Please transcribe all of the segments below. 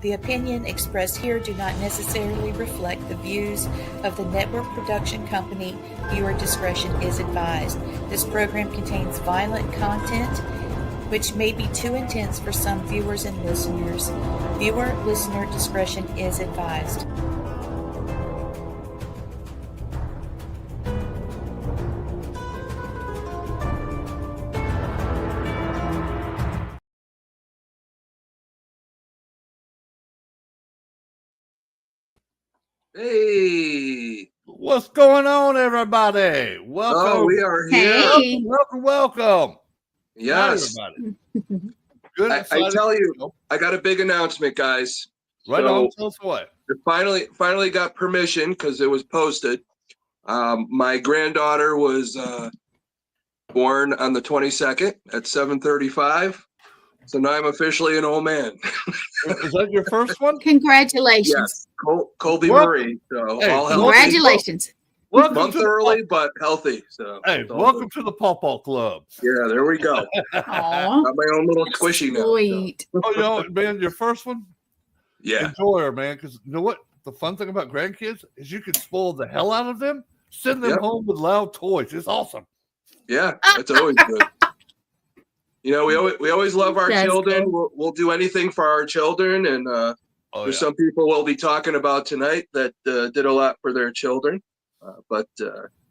The opinion expressed here do not necessarily reflect the views of the network production company. Viewer discretion is advised. This program contains violent content which may be too intense for some viewers and listeners. Listener discretion is advised. Hey, what's going on, everybody? Welcome. Oh, we are here. Hey. Welcome. Yes. Hi, everybody. Good. I tell you, I got a big announcement, guys. Right on. Tell us what. I finally got permission because it was posted. My granddaughter was born on the 22nd at 7:35. So now I'm officially an old man. Is that your first one? Congratulations. Yes, Colby Marie. So Hey, all healthy. Congratulations. Month early, but healthy. So hey, welcome to the Pawpaw Club. Yeah, there we go. Got my own little squishy now. Sweet. So. Oh, you know, man, your first one? Yeah. Enjoy her, man, because you know what? The fun thing about grandkids is you can spoil the hell out of them, send them home with loud toys. It's awesome. Yeah, that's always good. You know, we always love our children. We'll do anything for our children, and there's some people we'll be talking about tonight that did a lot for their children. But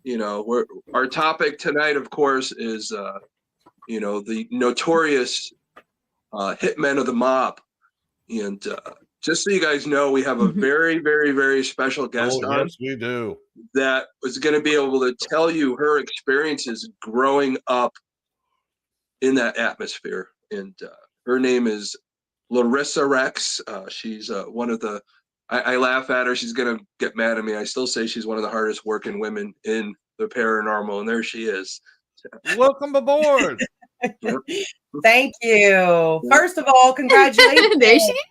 you know, our topic tonight, of course, is you know, the notorious hitmen of the mob. And just so you guys know, we have a very, very, very special guest on. Yes, we do. That was going to be able to tell you her experiences growing up in that atmosphere. And her name is Laurissa Rex. She's one of the, I laugh at her. She's going to get mad at me. I still say she's one of the hardest working women in the paranormal. And there she is. Welcome aboard. Thank you. First of all, congratulations. There she is.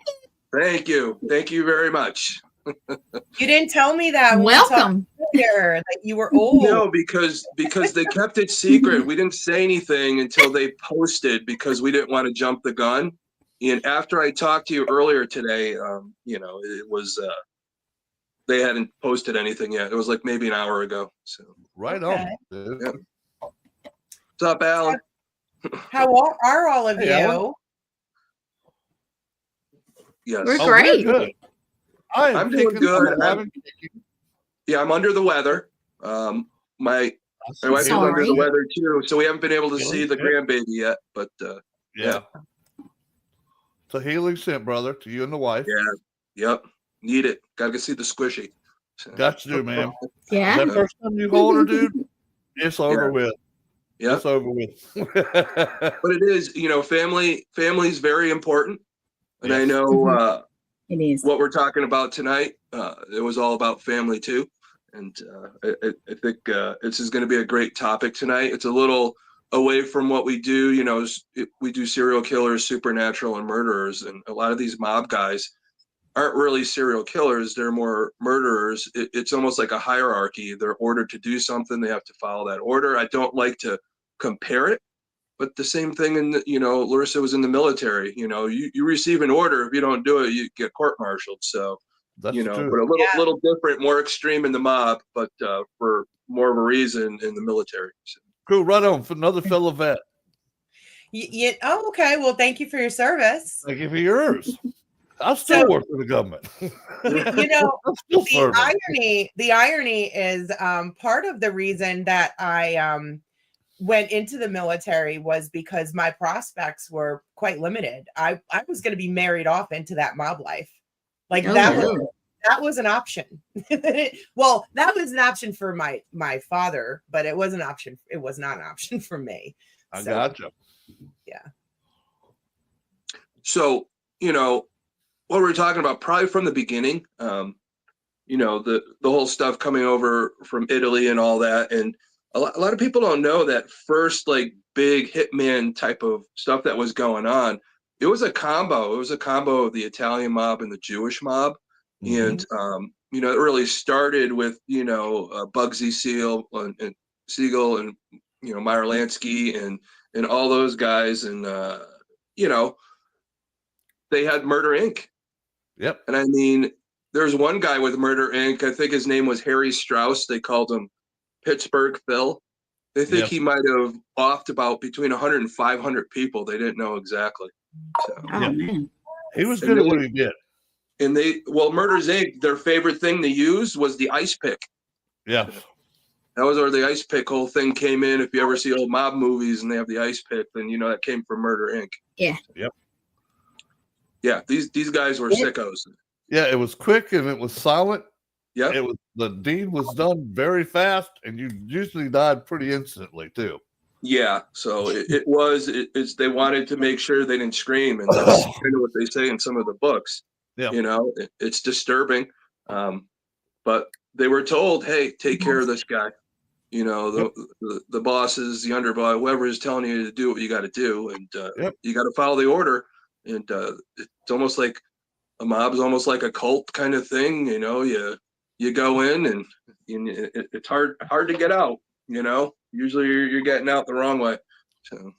Thank you. Thank you very much. You didn't tell me that. Welcome. Earlier, that you were old. No, because they kept it secret. We didn't say anything until they posted because we didn't want to jump the gun. And after I talked to you earlier today, you know, it was they hadn't posted anything yet. It was like maybe an hour ago. So right on. Yep. What's up, Alan? How are all of you? Alan? Yes. We're great. We're good. I'm doing good. Yeah, I'm under the weather. My wife is under the weather too, so we haven't been able to see the grandbaby yet. But yeah, it's a healing scent, brother, to you and the wife. Yeah, yep, need it. Gotta see the squishy. Got to do, man. Yeah. That first time you hold her, dude, it's over with. Yeah, it's over with. But it is, you know, family is very important, and I know it is what we're talking about tonight. It was all about family too. And I think this is going to be a great topic tonight. It's a little away from what we do. You know, we do serial killers, supernatural, and murderers. And a lot of these mob guys aren't really serial killers. They're more murderers. It's almost like a hierarchy. They're ordered to do something. They have to follow that order. I don't like to compare it, but the same thing in, you know, Laurissa was in the military. You know, you receive an order. If you don't do it, you get court-martialed. So, that's you know, true. but a little different, more extreme in the mob, but for more of a reason in the military. So. Cool, right on. For another fellow vet. Oh, okay. Well, thank you for your service. Thank you for yours. I still work for the government. You know, the irony is part of the reason that I went into the military was because my prospects were quite limited. I was going to be married off into that mob life. Like that was an option. Well, that was an option for my father, but it was an option. It was not an option for me. I gotcha. Yeah. So, you know, what we're talking about probably from the beginning, you know, the whole stuff coming over from Italy and all that. And a lot of people don't know that first, like, big hitman type of stuff that was going on. It was a combo. It was a combo of the Italian mob and the Jewish mob. And, you know, it really started with, you know, Bugsy Siegel and, you know, Meyer Lansky and all those guys. And, you know, they had Murder Inc. Yep. And I mean, there's one guy with Murder Inc. I think his name was Harry Strauss. They called him Pittsburgh Phil. They think he might have offed about between 100 and 500 people. They didn't know exactly. So, Oh man. He was good at what he did. And Murders Inc., their favorite thing to use was the ice pick. Yeah. That was where the ice pick whole thing came in. If you ever see old mob movies and they have the ice pick, then you know that came from Murder Inc. Yeah. Yep. Yeah, these guys were sickos. Yeah, it was quick and it was silent. Yeah. It was, the deed was done very fast, and you usually died pretty instantly too. Yeah, so it's they wanted to make sure they didn't scream, and that's kind of what they say in some of the books. Yeah. You know, it's disturbing, but they were told, hey, take care of this guy. You know, the bosses, the underboss, whoever is telling you to do what you got to do, and you got to follow the order. And it's almost like a mob's almost like a cult kind of thing. You know, you go in and it's hard to get out. You know, usually you're getting out the wrong way. So.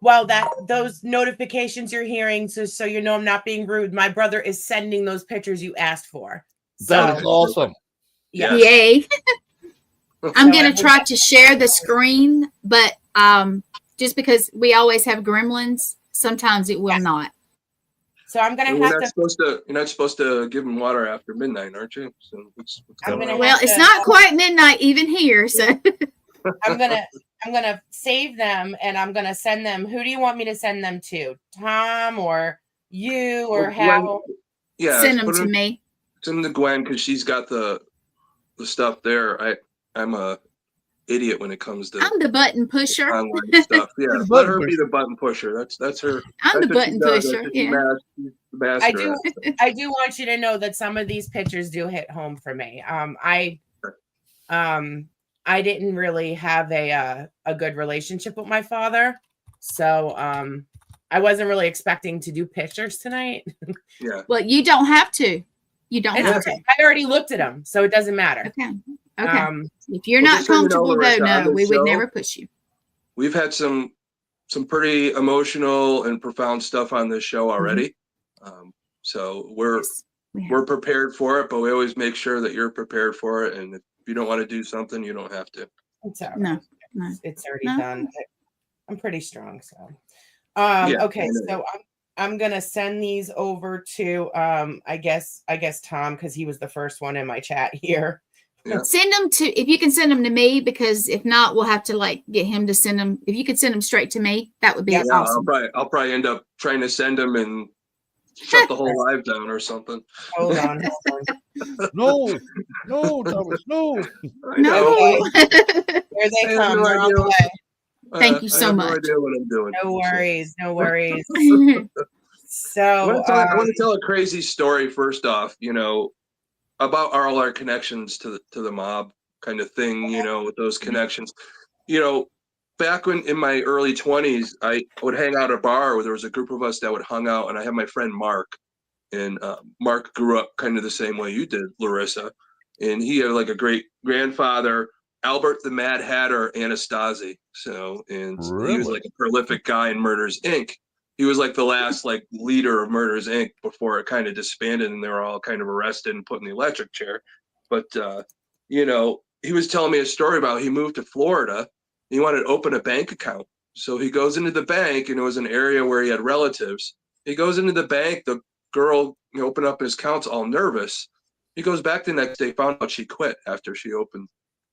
Well, those notifications you're hearing, so you know I'm not being rude. My brother is sending those pictures you asked for. That is awesome. Yeah. Yay. I'm going to try to share the screen, but just because we always have gremlins, sometimes it will not. So I'm going to have to. You're not supposed to give them water after midnight, aren't you? So well, it's not quite midnight even here, so I'm gonna save them and I'm gonna send them. Who do you want me to send them to? Tom or you or Hal? Yeah, send them to me. Send them to Gwen because she's got the stuff there. I'm a idiot when it comes to I'm the button pusher. online stuff. Yeah, let her be the button pusher. That's her. I'm the button pusher. Yeah. I do want you to know that some of these pictures do hit home for me. I didn't really have a good relationship with my father, so I wasn't really expecting to do pictures tonight. Yeah. Well, you don't have to. You don't have to. I already looked at them, so it doesn't matter. Okay. If you're not comfortable, no, we would never push you. We've had some pretty emotional and profound stuff on this show already. So we're prepared for it, but we always make sure that you're prepared for it. And if you don't want to do something, you don't have to. It's all right. No. It's already done. I'm pretty strong, so. Okay, so I'm gonna send these over to I guess Tom, because he was the first one in my chat here. Yeah. Send them to, if you can send them to me, because if not, we'll have to get him to send them. If you could send them straight to me, that would be awesome. I'll probably end up trying to send them and shut the whole live down or something. Hold on. No, Thomas, no. Here they come. They're on the way. Thank you so much. No idea what I'm doing. No worries. So I want to tell a crazy story first off, about all our connections to the mob kind of thing, with those connections. Back in my early 20s, I would hang out at a bar where there was a group of us that would hang out, and I had my friend Mark. And Mark grew up kind of the same way you did, Laurissa. And he had like a great grandfather, Albert the Mad Hatter Anastasi. So, and he was like a prolific guy in Murders Inc. He was like the last leader of Murders Inc. before it kind of disbanded and they were all kind of arrested and put in the electric chair. But, he was telling me a story about he moved to Florida. He wanted to open a bank account. So he goes into the bank, and it was an area where he had relatives. He goes into the bank, the girl opened up his accounts all nervous. He goes back the next day, found out she quit after she opened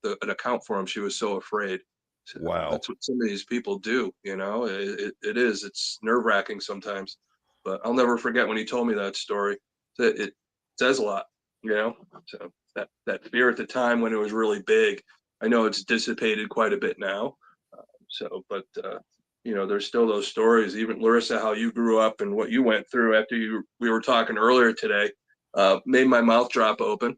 an account for him. She was so afraid. So wow. That's what some of these people do. It's nerve-wracking sometimes, but I'll never forget when he told me that story. It says a lot, so that fear at the time when it was really big. I know it's dissipated quite a bit now. But there's still those stories. Even Laurissa, how you grew up and what you went through after we were talking earlier today, made my mouth drop open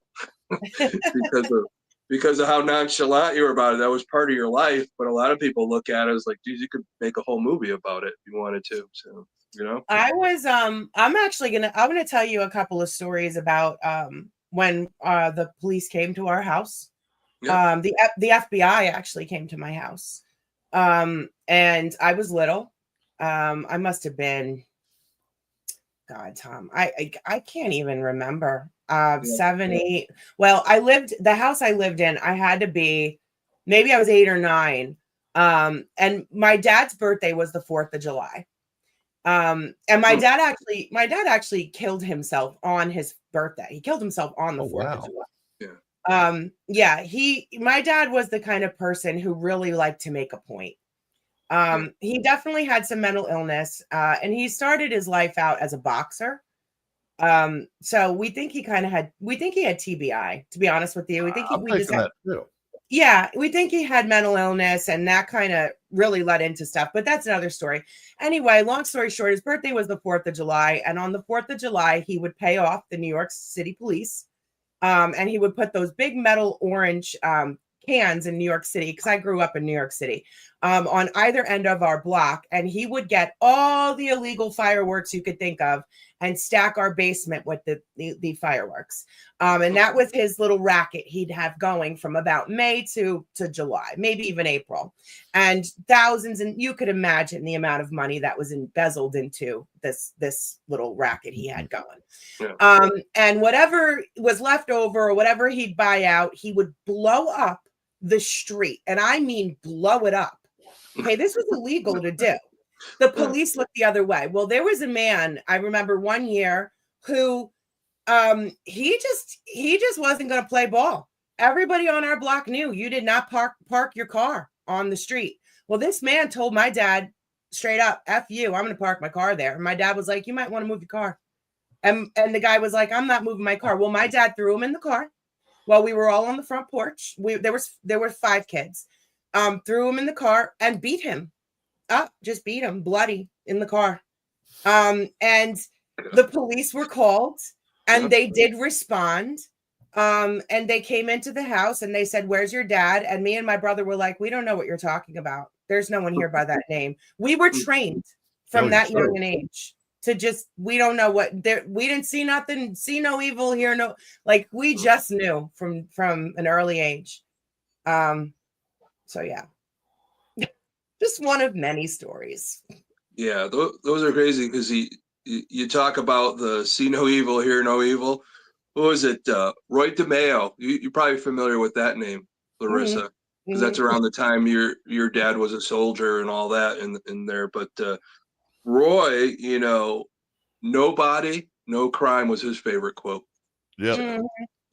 because of how nonchalant you were about it. That was part of your life. But a lot of people look at it as like, geez, you could make a whole movie about it if you wanted to. So, I was, I'm going to tell you a couple of stories about when the police came to our house. Yeah. The FBI actually came to my house. And I was little. I must have been, God, Tom, I can't even remember. 7, 8. Well, the house I lived in, I had to be, maybe I was 8 or 9. And my dad's birthday was the 4th of July. And my dad actually killed himself on his birthday. He killed himself on the 4th of July. Yeah. My dad was the kind of person who really liked to make a point. He definitely had some mental illness, and he started his life out as a boxer. So we think he had TBI, to be honest with you. We think we think he had mental illness, and that kind of really led into stuff, but that's another story. Anyway, long story short, his birthday was the 4th of July. And on the 4th of July, he would pay off the New York City police. And he would put those big metal orange, cans in New York City, because I grew up in New York City, on either end of our block. And he would get all the illegal fireworks you could think of and stack our basement with the fireworks. And that was his little racket he'd have going from about May to July, maybe even April. And thousands, and you could imagine the amount of money that was embezzled into this little racket he had going. Yeah. And whatever was left over or whatever he'd buy out, he would blow up the street. And I mean, blow it up. Okay, this was illegal to do. The police looked the other way. Well, there was a man, I remember one year, who he just wasn't going to play ball. Everybody on our block knew you did not park your car on the street. Well, this man told my dad straight up, F you, I'm going to park my car there. And my dad was like, you might want to move your car. And the guy was like, I'm not moving my car. Well, my dad threw him in the car while we were all on the front porch. There were 5 kids. Threw him in the car and beat him. Just beat him bloody in the car. And the police were called, and they did respond. And they came into the house and they said, where's your dad? And me and my brother were like, we don't know what you're talking about. There's no one here by that name. We were trained from that young an age to we don't know what there. We didn't see nothing, see no evil, hear no, like we just knew from an early age. So yeah. Just one of many stories. Yeah, those are crazy because you talk about the see no evil, hear no evil. What was it? Roy DeMeo. You're probably familiar with that name, Laurissa, because that's around the time your dad was a soldier and all that in there. But Roy, nobody, no crime was his favorite quote. Yeah.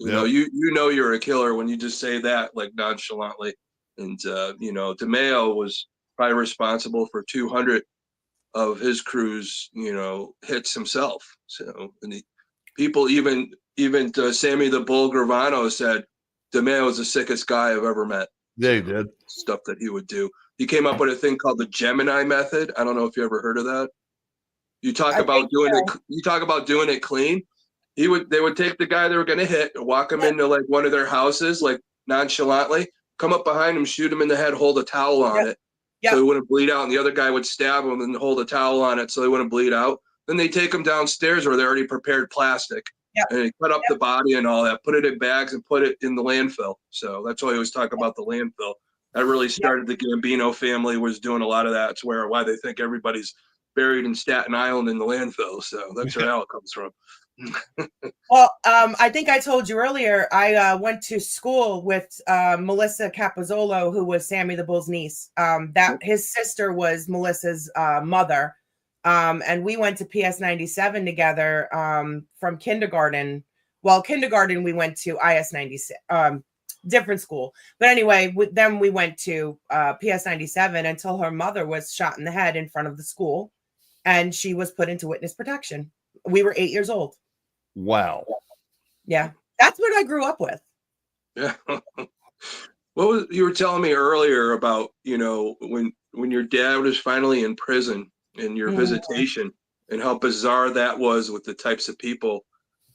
So, you know you're a killer when you just say that like nonchalantly. And DeMeo was probably responsible for 200 of his crew's, hits himself. So, and people, even Sammy the Bull Gravano said DeMeo was the sickest guy I've ever met. Yeah, he did. Stuff that he would do. He came up with a thing called the Gemini method. I don't know if you ever heard of that. You talk about doing it clean. They would take the guy they were going to hit, walk him into like one of their houses, like nonchalantly, come up behind him, shoot him in the head, hold a towel on it. So he wouldn't bleed out, and the other guy would stab him and hold a towel on it so they wouldn't bleed out. Then they take him downstairs where they already prepared plastic, and they cut up the body and all that, put it in bags and put it in the landfill. So that's why I always talk about the landfill. That really started the Gambino family was doing a lot of that. It's why they think everybody's buried in Staten Island in the landfill. So that's where how it comes from. Well, I think I told you earlier, I went to school with Melissa Capozzolo, who was Sammy the Bull's niece. That his sister was Melissa's mother. And we went to PS 97 together from kindergarten. Well, kindergarten, we went to IS 96, different school. But anyway, then we went to PS 97 until her mother was shot in the head in front of the school. And she was put into witness protection. We were 8 years old. Wow. Yeah. That's what I grew up with. Yeah. You were telling me earlier about, when your dad was finally in prison and your visitation and how bizarre that was with the types of people,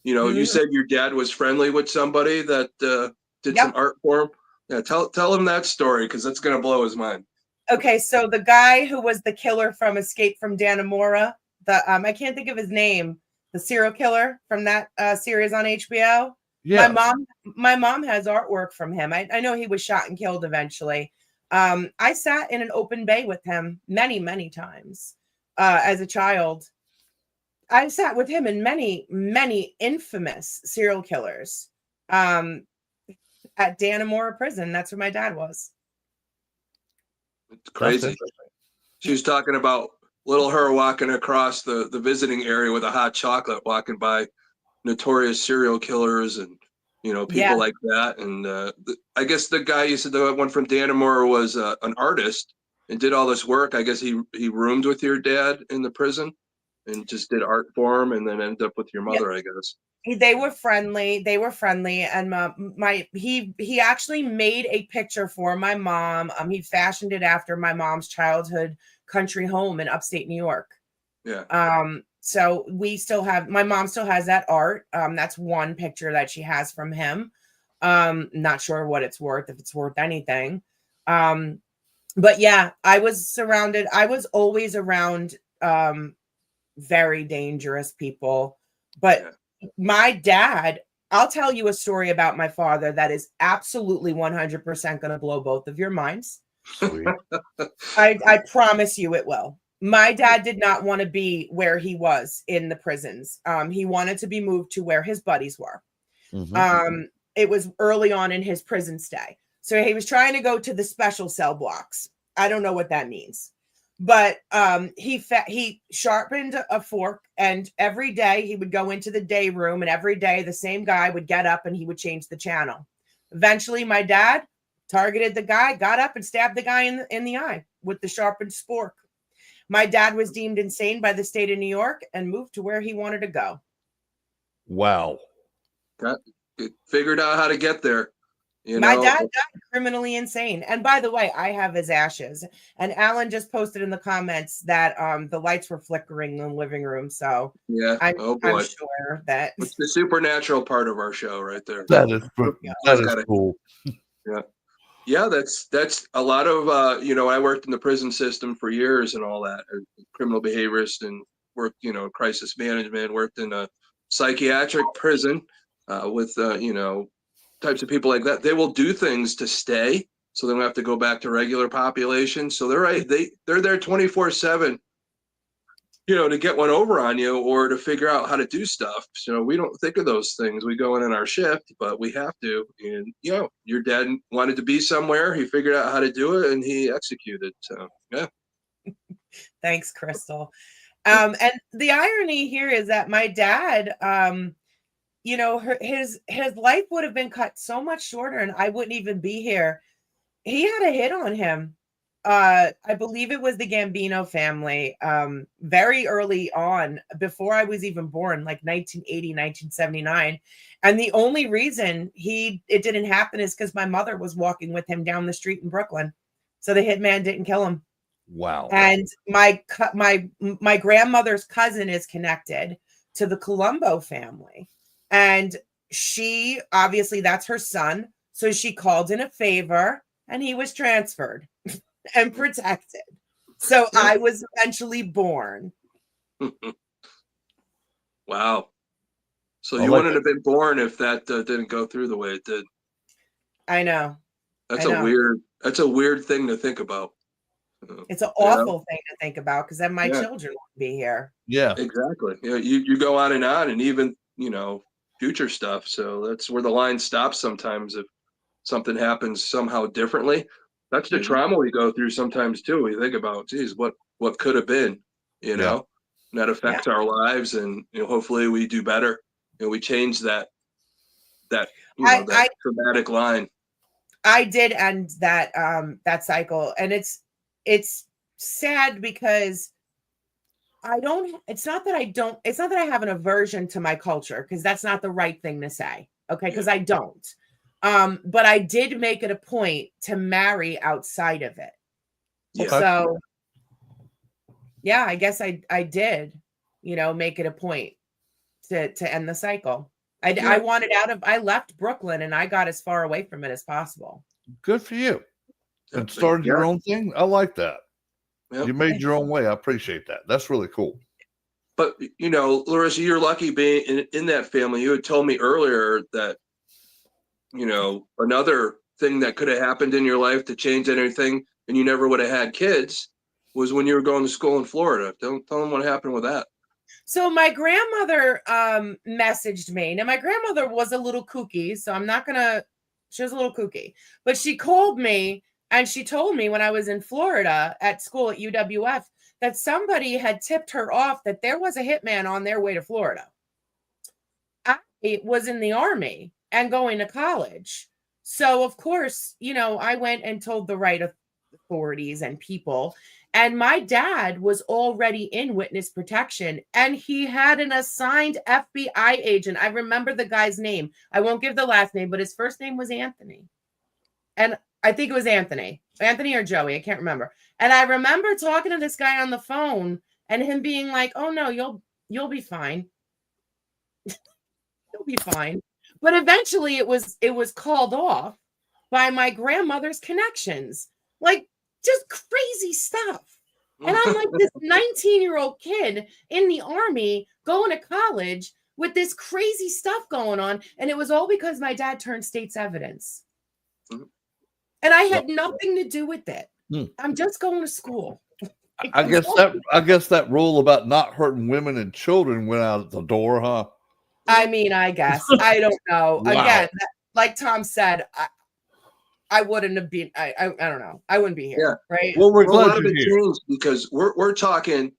you said your dad was friendly with somebody that did some art for him. Yeah. Tell him that story, because that's going to blow his mind. Okay. So the guy who was the killer from Escape from Dannemora, I can't think of his name, the serial killer from that series on HBO. Yeah. My mom has artwork from him. I know he was shot and killed eventually. I sat in an open bay with him many, many times as a child. I've sat with him and many infamous serial killers at Dannemora prison. That's where my dad was. It's crazy. She was talking about little her walking across the visiting area with a hot chocolate, walking by notorious serial killers and, you know, people like that. And I guess the guy you said, the one from Dannemora, was an artist and did all this work. I guess he roomed with your dad in the prison and just did art for him, and then ended up with your mother, I guess. They were friendly. And he actually made a picture for my mom. He fashioned it after my mom's childhood country home in upstate New York. Yeah. So my mom still has that art. That's one picture that she has from him. Not sure what it's worth, if it's worth anything. But yeah, I was always around very dangerous people. But my dad, I'll tell you a story about my father that is absolutely 100% going to blow both of your minds. Sweet. I promise you it will. My dad did not want to be where he was in the prisons. He wanted to be moved to where his buddies were. Mm-hmm. It was early on in his prison stay. So he was trying to go to the special cell blocks. I don't know what that means. But he sharpened a fork, and every day he would go into the day room, and every day the same guy would get up and he would change the channel. Eventually, my dad targeted the guy, got up and stabbed the guy in the eye with the sharpened spork. My dad was deemed insane by the state of New York and moved to where he wanted to go. Wow. Figured out how to get there. My dad died criminally insane. And by the way, I have his ashes. And Alan just posted in the comments that the lights were flickering in the living room. So yeah, I'm sure that it's the supernatural part of our show right there. That is cool. Yeah, that's a lot of I worked in the prison system for years and all that, criminal behaviorist, and worked, crisis management, worked in a psychiatric prison with types of people like that. They will do things to stay, so they don't have to go back to regular population. So they're there 24/7, to get one over on you or to figure out how to do stuff. So we don't think of those things. We go in our shift, but we have to. And your dad wanted to be somewhere. He figured out how to do it, and he executed. So yeah. Thanks, Crystal. And the irony here is that my dad, his life would have been cut so much shorter, and I wouldn't even be here. He had a hit on him. I believe it was the Gambino family, very early on, before I was even born, like 1980, 1979. And the only reason it didn't happen is because my mother was walking with him down the street in Brooklyn. So the hitman didn't kill him. Wow. And my grandmother's cousin is connected to the Colombo family. And she, obviously that's her son. So she called in a favor and he was transferred and protected. So I was eventually born. Wow. So you wouldn't have been born if that didn't go through the way it did. I know. That's a weird thing to think about. It's an awful thing to think about, because then my children won't be here. Yeah, exactly. You go on, and even, future stuff. So that's where the line stops sometimes. If something happens somehow differently, that's the trauma we go through sometimes too. We think about, geez, what could have been, and that affects our lives, and hopefully we do better. We change that traumatic line. I did end that cycle, and it's sad because it's not that I have an aversion to my culture, because that's not the right thing to say. Okay. Because I don't. But I did make it a point to marry outside of it. Okay. So yeah, I guess I did, make it a point to end the cycle. I left Brooklyn and I got as far away from it as possible. Good for you. And started your own thing. I like that. Yep. You made your own way. I appreciate that. That's really cool. But, Laurissa, you're lucky being in that family. You had told me earlier that, another thing that could have happened in your life to change anything, and you never would have had kids, was when you were going to school in Florida. Tell them what happened with that. So my grandmother messaged me. Now my grandmother was a little kooky, so I'm not gonna. She was a little kooky, but she called me and she told me when I was in Florida at school at UWF that somebody had tipped her off that there was a hitman on their way to Florida. I was in the Army and going to college. So, of course, I went and told the right authorities and people. And my dad was already in witness protection and he had an assigned FBI agent. I remember the guy's name. I won't give the last name, but his first name was Anthony. And I think it was Anthony or Joey. I can't remember. And I remember talking to this guy on the phone and him being like, "Oh no, you'll be fine. You'll be fine." But eventually it was called off by my grandmother's connections. Like just crazy stuff. And I'm like this 19-year-old kid in the Army going to college with this crazy stuff going on. And it was all because my dad turned state's evidence. And I had nothing to do with it. I'm just going to school. I guess that rule about not hurting women and children went out the door, huh? I mean, I guess. I don't know. Wow. Again, like Tom said, I wouldn't have been. I don't know. I wouldn't be here, right? Well, we're a lot glad of you're it here. changed because we're talking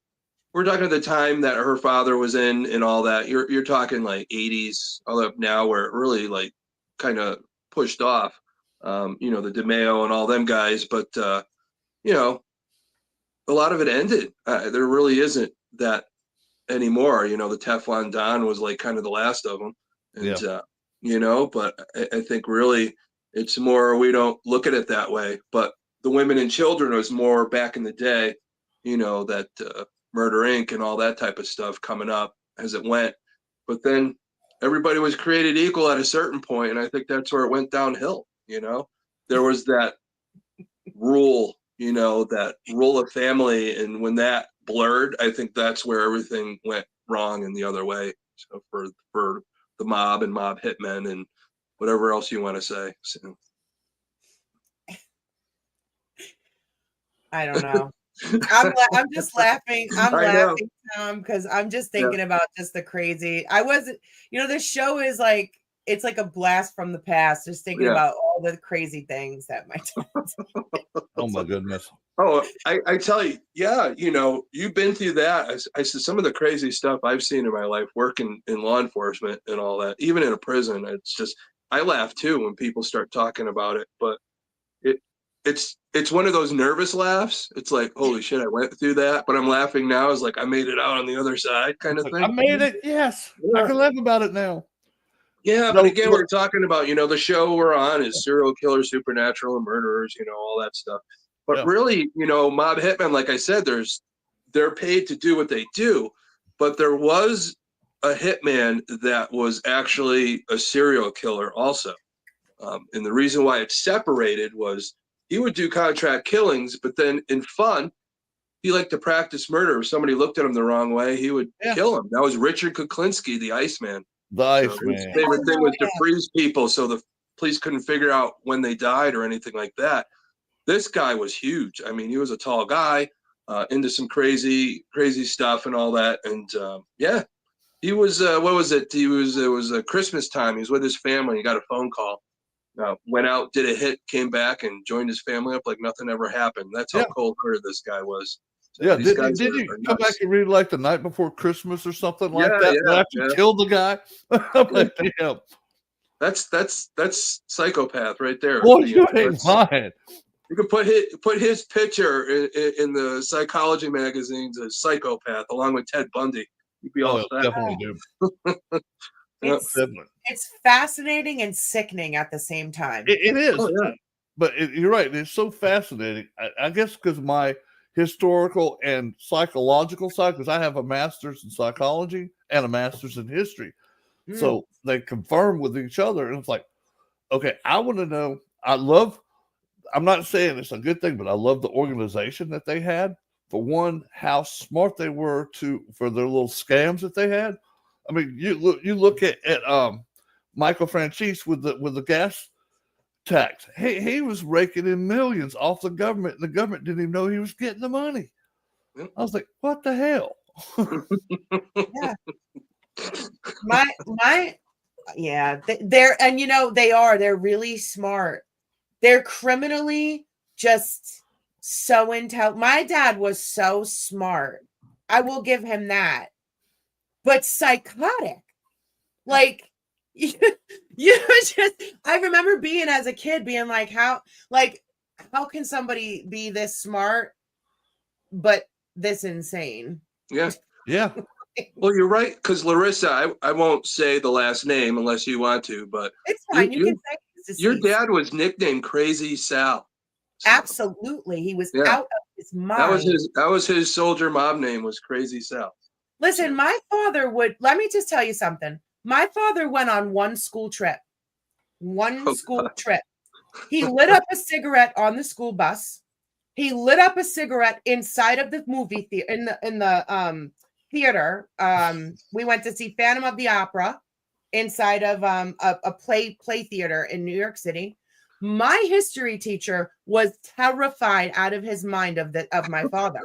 at the time that her father was in and all that. You're talking like 80s all up now, where it really like kind of pushed off. The DeMeo and all them guys, but a lot of it ended. There really isn't that anymore. The Teflon Don was like kind of the last of them, and but I think really it's more, we don't look at it that way. But the women and children was more back in the day, that Murder Inc. and all that type of stuff coming up as it went. But then everybody was created equal at a certain point, and I think that's where it went downhill. There was that rule, that rule of family, and when that blurred, I think that's where everything went wrong in the other way. So for the mob and mob hitmen and whatever else you want to say. So. I don't know. I'm just laughing. I'm laughing, Tom, because I'm just thinking about just the crazy. I wasn't, this show is like, it's like a blast from the past. Just thinking about all the crazy things that my dad. Oh my goodness. Oh, I tell you, you've been through that. I said some of the crazy stuff I've seen in my life, working in law enforcement and all that, even in a prison. It's just, I laugh too when people start talking about it, but it's one of those nervous laughs. It's like, holy shit, I went through that, but I'm laughing now. It's like I made it out on the other side, kind of thing. I made it. Yes, I can laugh about it now. Yeah, but again, we're talking about, the show we're on is serial killers, supernatural, and murderers, all that stuff. But really, mob hitmen, like I said, they're paid to do what they do. But there was a hitman that was actually a serial killer also. And the reason why it's separated was he would do contract killings, but then in fun, he liked to practice murder. If somebody looked at him the wrong way, he would kill him. That was Richard Kuklinski, the Iceman. The Iceman. His favorite thing was to freeze people so the police couldn't figure out when they died or anything like that. This guy was huge. I mean, he was a tall guy, into some crazy stuff and all that. And he was, what was it? It was Christmas time. He was with his family. He got a phone call. Went out, did a hit, came back and joined his family up like nothing ever happened. That's how cold-hearted this guy was. So did he come back and read like the night before Christmas or something like that? After killed the guy. I'm like, damn. That's psychopath right there. Boy, you ain't lying. You can put his picture in the psychology magazines as psychopath along with Ted Bundy. You'd be all set. Definitely do. It's fascinating and sickening at the same time. It is. Oh, yeah. But you're right. It's so fascinating. I guess because my historical and psychological side, because I have a master's in psychology and a master's in history. So they confirm with each other. And it's like, okay, I want to know. I'm not saying it's a good thing, but I love the organization that they had. For one, how smart they were for their little scams that they had. I mean, you look at Michael Franchise with the gas tax. He was raking in millions off the government, and the government didn't even know he was getting the money. I was like, what the hell? Yeah. Yeah, they're, and you know, they're really smart. They're criminally just so intelligent. My dad was so smart. I will give him that. But psychotic. Like, you just, I remember being as a kid being like, how can somebody be this smart but this insane? Yeah. Yeah. Well, you're right, because Laurissa, I won't say the last name unless you want to, but It's fine. You can say he's your deceased. dad was nicknamed Crazy Sal. So, Absolutely. He was yeah, out of his mind. that was his soldier mob name, was Crazy Sal. Listen, my father would, let me just tell you something. My father went on one school trip. He lit up a cigarette on the school bus. He lit up a cigarette inside of the movie theater, in the theater. We went to see Phantom of the Opera inside of a play theater in New York City. My history teacher was terrified out of his mind of my father.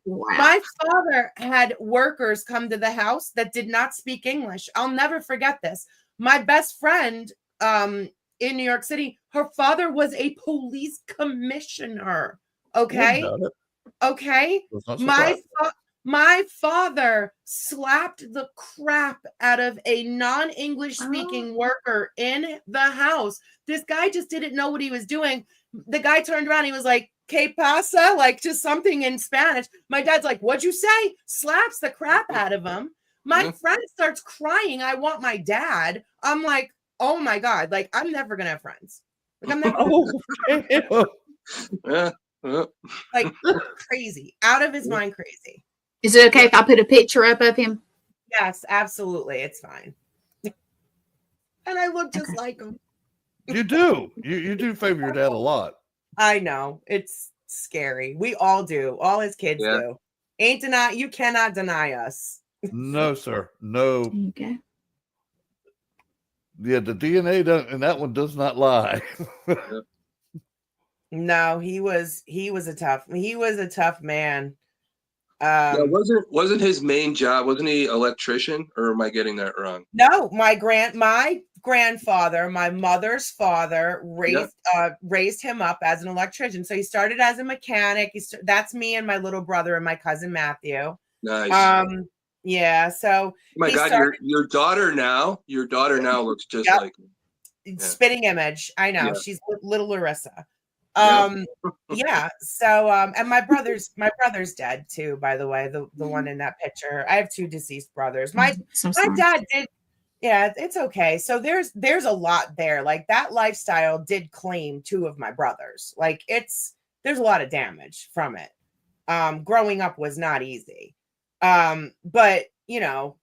My father had workers come to the house that did not speak English. I'll never forget this. My best friend in New York City, her father was a police commissioner. Okay. Okay. My father slapped the crap out of a non-English speaking worker in the house. This guy just didn't know what he was doing. The guy turned around. He was like, "Que pasa?" Like just something in Spanish. My dad's like, "What'd you say?" Slaps the crap out of him. My friend starts crying. I want my dad. I'm like, oh my God. Like, I'm never going to have friends. Like, I'm never like crazy, out of his mind crazy. Is it okay if I put a picture up of him? Yes, absolutely. It's fine. And I look just like him. You do. You do favor your dad a lot. I know. It's scary. We all do. All his kids do. You cannot deny us. No, sir. No. Okay. Yeah, the DNA and that one does not lie. No, he was a tough man. Wasn't his main job, wasn't he electrician, or am I getting that wrong? No, my grandfather, my mother's father, raised him up as an electrician. So he started as a mechanic. That's me and my little brother and my cousin Matthew. Nice. Yeah. So oh my God, your daughter now looks just like him. Spitting image. I know. Yeah. She's little Laurissa. Yeah. So and my brother's dead too, by the way, the one in that picture. I have two deceased brothers. My dad did. Yeah, it's okay. So there's a lot there. Like that lifestyle did claim two of my brothers. Like there's a lot of damage from it. Growing up was not easy. But you know,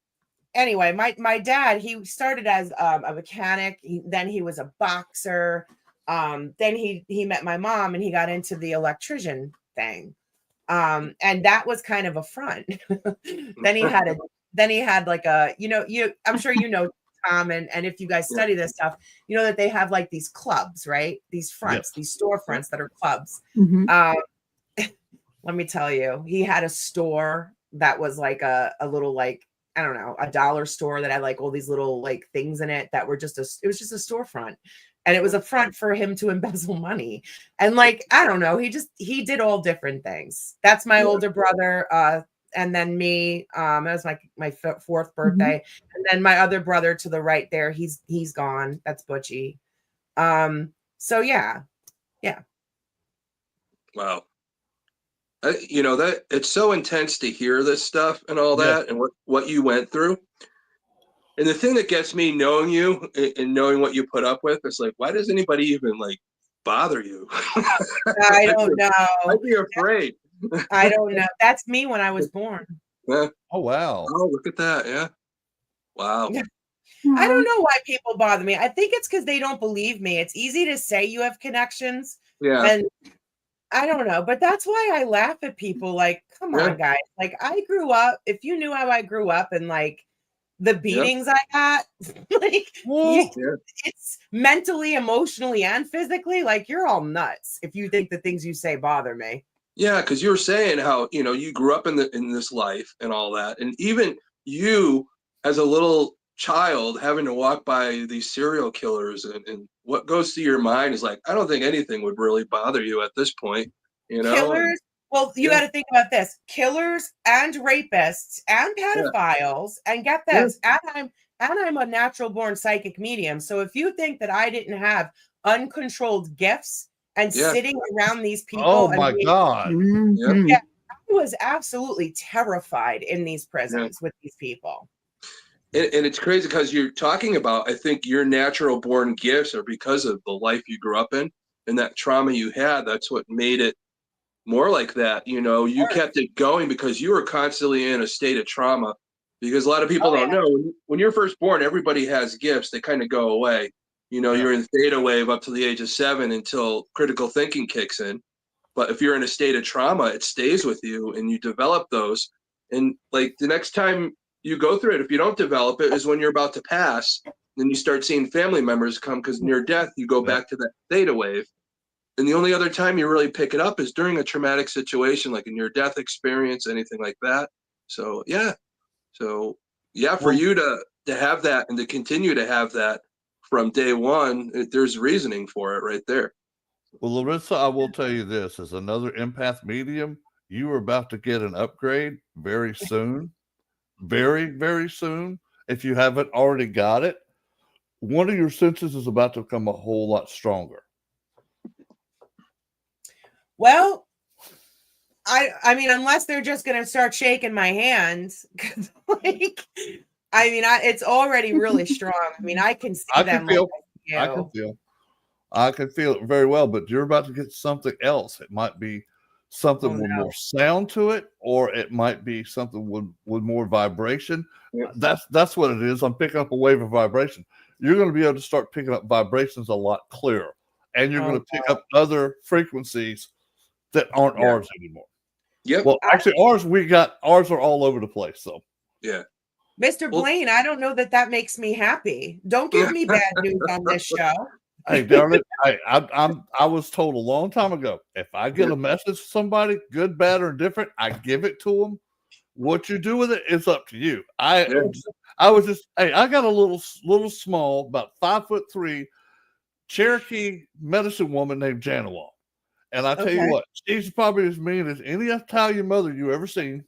anyway, my dad, he started as a mechanic. Then he was a boxer. Then he met my mom and he got into the electrician thing. And that was kind of a front. Then he had like a, I'm sure you know, Tom, and if you guys study this stuff, you know that they have like these clubs, right? These fronts, these storefronts that are clubs. Mm-hmm. Let me tell you, he had a store that was like a little, like, I don't know, a dollar store that had like all these little like things in it that were it was just a storefront. And it was a front for him to embezzle money. And like, I don't know, he did all different things. That's my older brother. And then me, that was my fourth birthday. Mm-hmm. And then my other brother to the right there, he's gone. That's Butchie. So yeah. Wow. That it's so intense to hear this stuff and all that and what you went through. And the thing that gets me knowing you and knowing what you put up with is like, why does anybody even like bother you? I don't know. I'd be afraid. I don't know. That's me when I was born. Yeah. Oh, wow. Oh, look at that. Yeah. Wow. I don't know why people bother me. I think it's because they don't believe me. It's easy to say you have connections. Yeah. And I don't know, but that's why I laugh at people. Like, come on, guys. Like, I grew up, if you knew how I grew up and like the beatings I got, like, it's mentally, emotionally, and physically, like, you're all nuts if you think the things you say bother me. Yeah, because you were saying how, you grew up in this life and all that, and even you as a little child having to walk by these serial killers, and what goes through your mind is like, I don't think anything would really bother you at this point, Killers. Well, you yeah, got to think about this: killers and rapists and yeah, pedophiles. And get yeah, this: and I'm a natural born psychic medium. So if you think that I didn't have uncontrolled gifts and yeah, sitting around these Oh people and my being, God. yeah, Mhm. yeah, I was absolutely terrified in these yeah. prisons with these people. And it's crazy because you're talking about, I think your natural born gifts are because of the life you grew up in and that trauma you had. That's what made it more like that. You kept it going because you were constantly in a state of trauma. Because a lot of people Oh don't yeah. know, when you're first born, everybody has gifts. They kind of go away. Yeah. You're in theta wave up to the age of 7 until critical thinking kicks in. But if you're in a state of trauma, it stays with you and you develop those. And like the next time you go through it, if you don't develop it, is when you're about to pass. Then you start seeing family members come because near death, you go Yeah. back to that theta wave. And the only other time you really pick it up is during a traumatic situation, like a near death experience, anything like that. So, yeah. So, yeah, for Well, you to have that and to continue to have that from day one, there's reasoning for it right there. well, Laurissa, I will tell you this: as another empath medium, you are about to get an upgrade very soon, very, very soon. If you haven't already got it, one of your senses is about to become a whole lot stronger. Well, I mean, unless they're just going to start shaking my hands, 'cause, like, I mean, it's already really strong. I mean, I can see I them can like feel, I I can do. feel, I can feel it very well. But you're about to get something else. It might be Oh something with no. more sound to it, or it might be something with more vibration. Yeah. That's what it is. I'm picking up a wave of vibration. You're going to be able to start picking up vibrations a lot clearer, and you're Oh going to pick no. up other frequencies that aren't Yeah. ours anymore. Yep. Well, actually, ours are all over the place. So Yeah. Mr. Well, Blaine, I don't know that makes me happy. Don't give me bad news on this show. hey, darn it, I was told a long time ago, if I get a message from somebody, good, bad, or indifferent, I give it to them. What you do with it is up to you. I was just, hey, I got a little small, about 5'3" Cherokee medicine woman named Janawa. And I tell you Okay. what, she's probably as mean as any Italian mother you ever seen.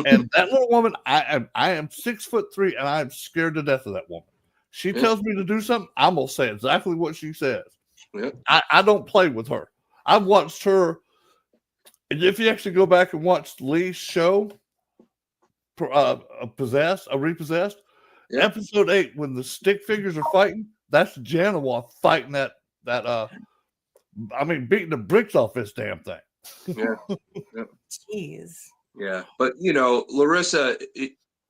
And that little woman, I am 6'3" and I am scared to death of that woman. She tells me to do something, I'm gonna say exactly what she says. Yeah. I don't play with her. I've watched her. If you actually go back and watch Lee's show, Repossessed, Yeah. episode 8, when the stick figures are fighting, that's Janawa fighting beating the bricks off this damn thing. Yeah. Jeez. Yeah. But, Laurissa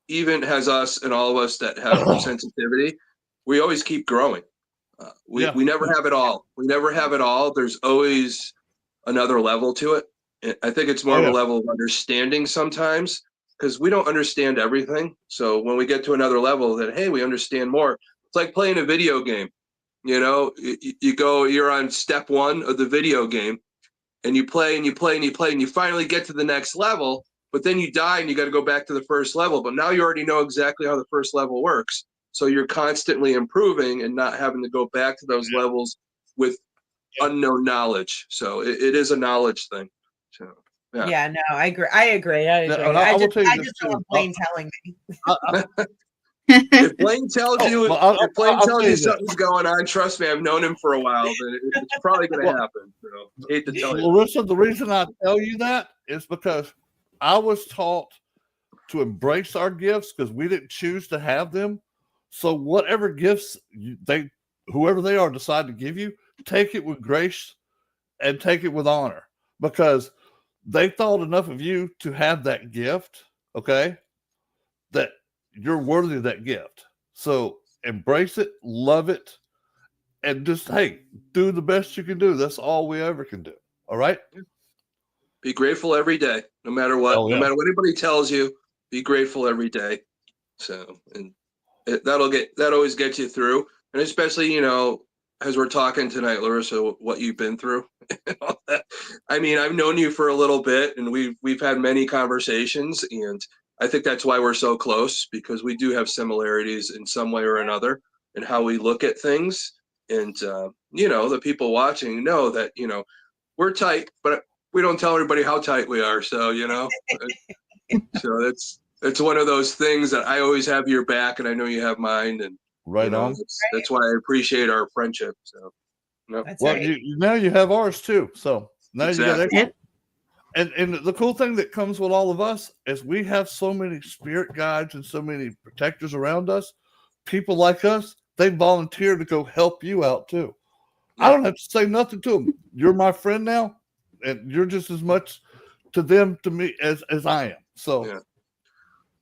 even has us and all of us that have sensitivity. We always keep growing. We never have it all. We never have it all. There's always another level to it. I think it's more of a level of understanding sometimes because we don't understand everything. So when we get to another level that, hey, we understand more. It's like playing a video game. You're on step 1 of the video game and you play and you play and you play and you finally get to the next level, but then you die and you got to go back to the first level. But now you already know exactly how the first level works. So you're constantly improving and not having to go back to those levels with unknown knowledge. So it is a knowledge thing. So Yeah, no, I agree. I agree. And I will tell you I this just too. don't want Blaine telling me. If Blaine tells you, I'll tell you this. something's going on, trust me, I've known him for a while. Then it's probably going to happen. Hate to tell you. Laurissa, the reason I tell you that is because I was taught to embrace our gifts because we didn't choose to have them. So whatever gifts whoever they are, decide to give you, take it with grace and take it with honor because they thought enough of you to have that gift, okay, that you're worthy of that gift. So embrace it, love it, and just, hey, do the best you can do. That's all we ever can do. All right? Be grateful every day, no matter what. Oh, yeah. No matter what anybody tells you, be grateful every day. So, and that always gets you through. And especially, as we're talking tonight, Laurissa, what you've been through. And all that. I mean, I've known you for a little bit, and we've had many conversations, and I think that's why we're so close, because we do have similarities in some way or another in how we look at things. And the people watching know that we're tight, but we don't tell everybody how tight we are. So so it's one of those things that I always have your back, and I know you have mine, and on. that's why I appreciate our friendship. So, That's well, right. now you have ours too. So now Exactly. you got extra. And the cool thing that comes with all of us is we have so many spirit guides and so many protectors around us. People like us, they volunteer to go help you out too. I don't have to say nothing to them. You're my friend now, and you're just as much to them to me as I am. So. Yeah.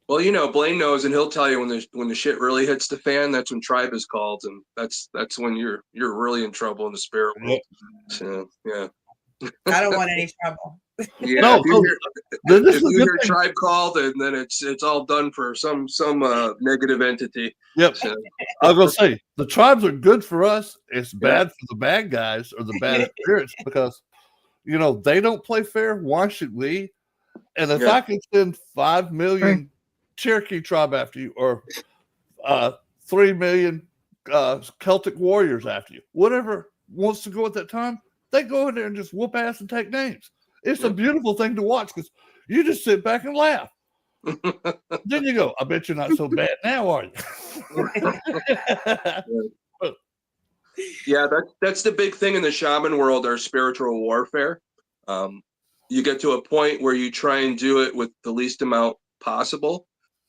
Well, Blaine knows, and he'll tell you when the shit really hits the fan. That's when tribe is called, and that's when you're really in trouble in the spirit world. So yeah, I don't want any trouble. Yeah, No, if you hear tribe called, and then it's all done for some negative entity. Yep. So. I was gonna say the tribes are good for us. It's bad for the bad guys or the bad spirits because they don't play fair. Why should we? And if I can send 5 million Cherokee tribe after you, or 3 million Celtic warriors after you, whatever wants to go at that time, they go in there and just whoop ass and take names. It's a beautiful thing to watch because you just sit back and laugh. Then you go, I bet you're not so bad now, are you? Yeah, that's the big thing in the shaman world, our spiritual warfare. You get to a point where you try and do it with the least amount possible,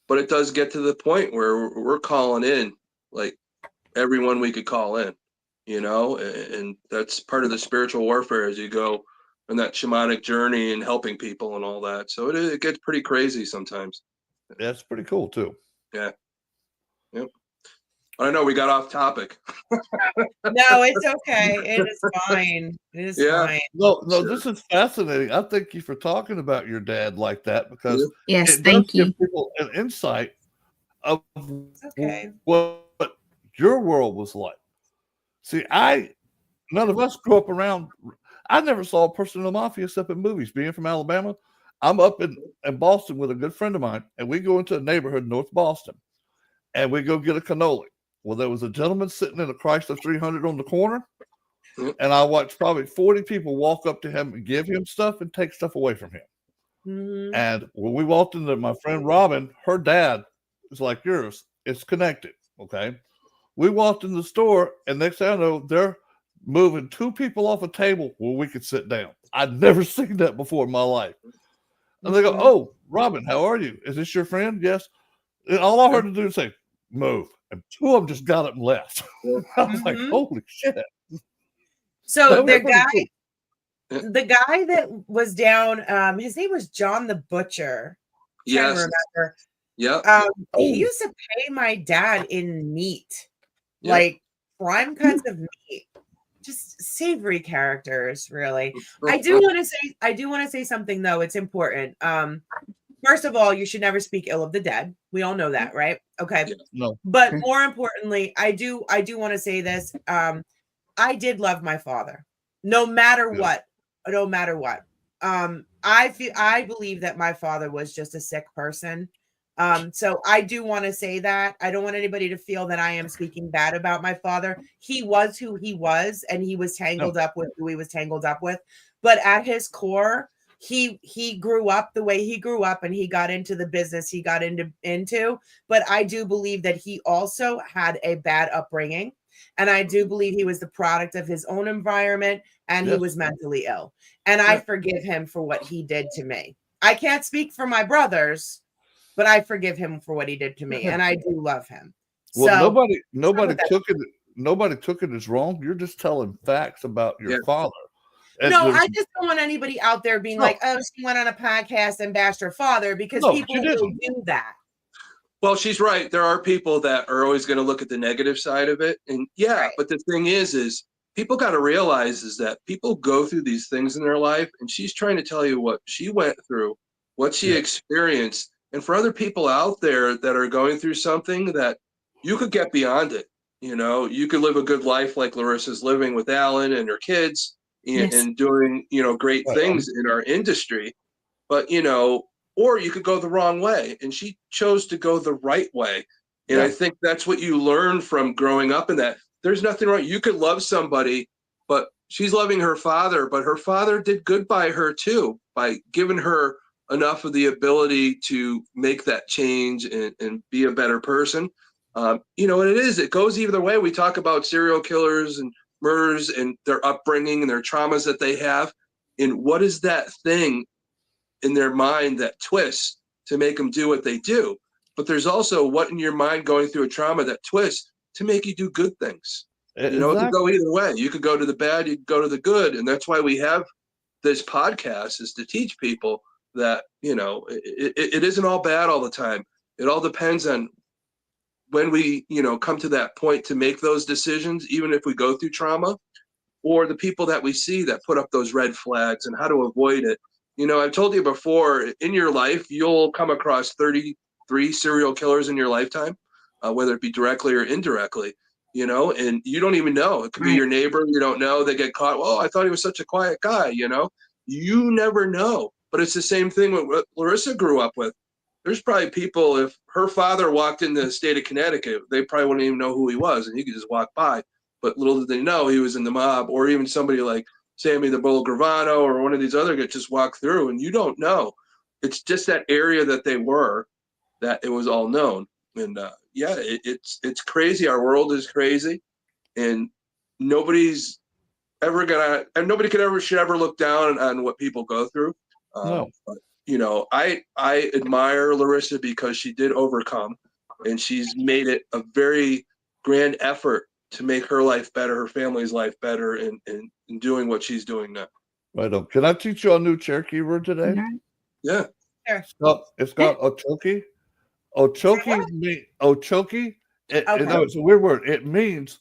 but it does get to the point where we're calling in like everyone we could call in, and that's part of the spiritual warfare as you go on that shamanic journey and helping people and all that. So it gets pretty crazy sometimes. That's pretty cool too. Yeah. Yep. I know we got off topic. No, it's okay. It is fine. It is fine. No, this is fascinating. I thank you for talking about your dad like that because yes, it thank does you. give people an insight of what your world was like. See, none of us grew up around. I never saw a person in the mafia except in movies. Being from Alabama, I'm up in Boston with a good friend of mine, and we go into a neighborhood in North Boston, and we go get a cannoli. Well, there was a gentleman sitting in a Chrysler 300 on the corner, and I watched probably 40 people walk up to him and give him stuff and take stuff away from him. Mm-hmm. And when we walked into my friend Robin, her dad is like yours. It's connected, okay? We walked in the store, and next thing I know, they're moving 2 people off a table where we could sit down. I'd never seen that before in my life. And they go, "Oh, Robin, how are you? Is this your friend?" "Yes." And all I heard to do is say, "Move." And 2 of them just got up and left. I was like, holy shit. So the guy that was down, his name was John the Butcher. Yes. Remember. Yeah. He used to pay my dad in meat, like prime cuts of meat, just savory characters, really. I do want to say something though. It's important. First of all, you should never speak ill of the dead. We all know that, right? Okay. No. But more importantly, I do want to say this. I did love my father, no matter what. No matter what. I believe that my father was just a sick person. So I do want to say that. I don't want anybody to feel that I am speaking bad about my father. He was who he was, and he was tangled up with who he was tangled up with. But at his core, he grew up the way he grew up, and he got into the business he got into. But I do believe that he also had a bad upbringing, and I do believe he was the product of his own environment, and he was mentally ill. And I forgive him for what he did to me. I can't speak for my brothers, but I forgive him for what he did to me, and I do love him. Well, so, nobody took it as wrong. You're just telling facts about your father. No, I just don't want anybody out there being like, "Oh, she went on a podcast and bashed her father," because people will do that. Well, she's right. There are people that are always going to look at the negative side of it, and but the thing is people got to realize is that people go through these things in their life, and she's trying to tell you what she went through, what she experienced. And for other people out there that are going through something that you could get beyond it, You know, you could live a good life like Larissa's living with Alan and her kids and doing, great things in our industry. But, or you could go the wrong way. And she chose to go the right way. And I think that's what you learn from growing up in that. There's nothing wrong. You could love somebody, but she's loving her father. But her father did good by her, too, by giving her enough of the ability to make that change and be a better person. And it goes either way. We talk about serial killers and murders and their upbringing and their traumas that they have. And what is that thing in their mind that twists to make them do what they do? But there's also what in your mind going through a trauma that twists to make you do good things. It could go either way. You could go to the bad, you could go to the good. And that's why we have this podcast, is to teach people that, it isn't all bad all the time. It all depends on when we, come to that point to make those decisions, even if we go through trauma, or the people that we see that put up those red flags and how to avoid it. I've told you before, in your life, you'll come across 33 serial killers in your lifetime, whether it be directly or indirectly, and you don't even know. It could be your neighbor. You don't know. They get caught. Oh, I thought he was such a quiet guy, You never know. But it's the same thing with what Laurissa grew up with. There's probably people, if her father walked in the state of Connecticut, they probably wouldn't even know who he was, and he could just walk by. But little did they know he was in the mob, or even somebody like Sammy the Bull Gravano or one of these other guys just walk through, and you don't know. It's just that area that they were, that it was all known. And it's crazy. Our world is crazy, and nobody's ever gonna, and nobody should ever look down on what people go through. No. But, I admire Laurissa because she did overcome, and she's made it a very grand effort to make her life better, her family's life better, in doing what she's doing now. Right on. Can I teach you a new Cherokee word today? Yeah. Sure. It's called Ochoki. Ochoki. It's a weird word. It means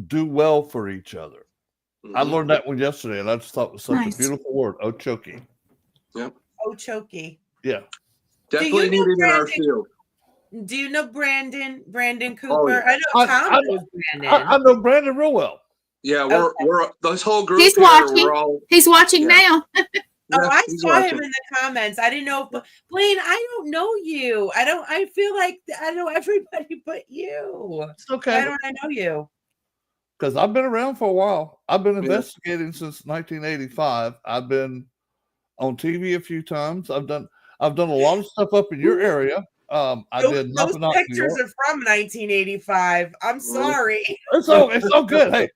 do well for each other. Mm-hmm. I learned that one yesterday, and I just thought it was such a beautiful word, Ochoki. Yep. Ochoki. Yeah. Definitely needed in our field. Do you know Brandon Cooper? Oh, yeah. I know Tom knows Brandon. I know Brandon real well. Yeah, we're this whole group. He's here, watching. we're all, He's watching now. I saw him in the comments. I didn't know if Blaine, I don't know you. I feel like I know everybody but you. It's okay. Why don't I know you? Because I've been around for a while. I've been investigating since 1985. I've been on TV a few times. I've done a lot of stuff up in your area. I did those pictures are from 1985. I'm sorry. It's so good. Hey,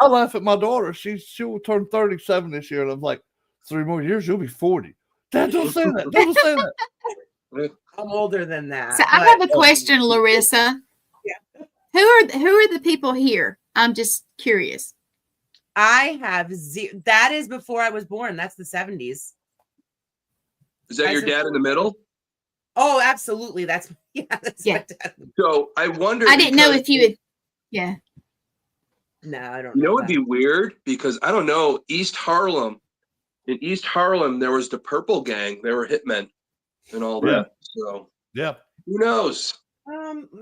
I laugh at my daughter. She will turn 37 this year, and I'm like, 3 more years, you'll be 40. Dad, don't say that. Don't say that. I'm older than that. So I have a question, Laurissa. Yeah. Who are the people here? I'm just curious. I have that is before I was born. That's the 70s. Is that your dad in the middle? Oh, absolutely. That's my dad. So I wonder. I didn't know if you would. Yeah. No, I don't know. You know, it'd be weird because I don't know. East Harlem. In East Harlem, there was the Purple Gang. They were hitmen and all that. So yeah, who knows?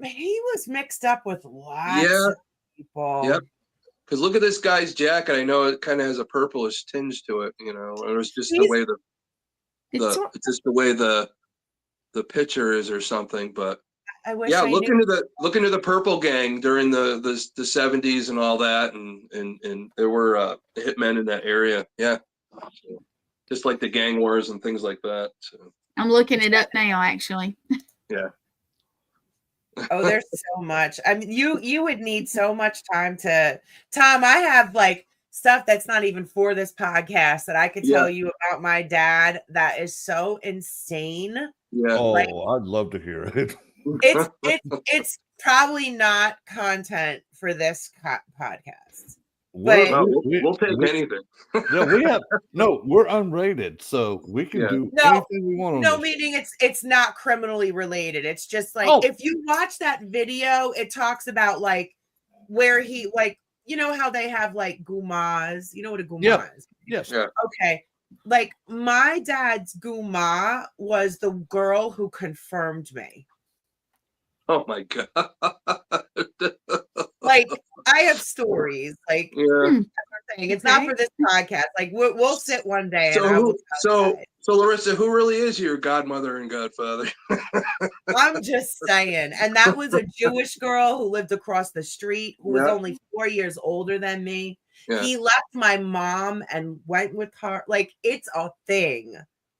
He was mixed up with lots of people. Yep. Because look at this guy's jacket. I know it kind of has a purplish tinge to it. It was just the way it's just the way the picture is or something. But I wish look into the Purple Gang during the 70s and all that, and there were hitmen in that area. Yeah. So, just like the gang wars and things like that. So. I'm looking it up now, actually. Yeah. Oh, there's so much. I mean, you would need so much time to Tom. I have like stuff that's not even for this podcast that I could tell you about my dad. That is so insane. Yeah. Oh, I'd love to hear it. It's probably not content for this podcast. We'll take anything. We're unrated, so we can do anything we want. Meaning it's not criminally related. It's just like if you watch that video, it talks about like where he how they have like gumas. You know what a guma is? Yes. Yeah. Okay. Like my dad's guma was the girl who confirmed me. Oh my God. Like, I have stories. Like, Yeah. it's not Okay. for this podcast. Like, we'll sit one day and I will So Laurissa, who really is your godmother and godfather? I'm just saying. And that was a Jewish girl who lived across the street, who was Yeah. only 4 years older than me. Yeah. He left my mom and went with her. Like, it's a thing.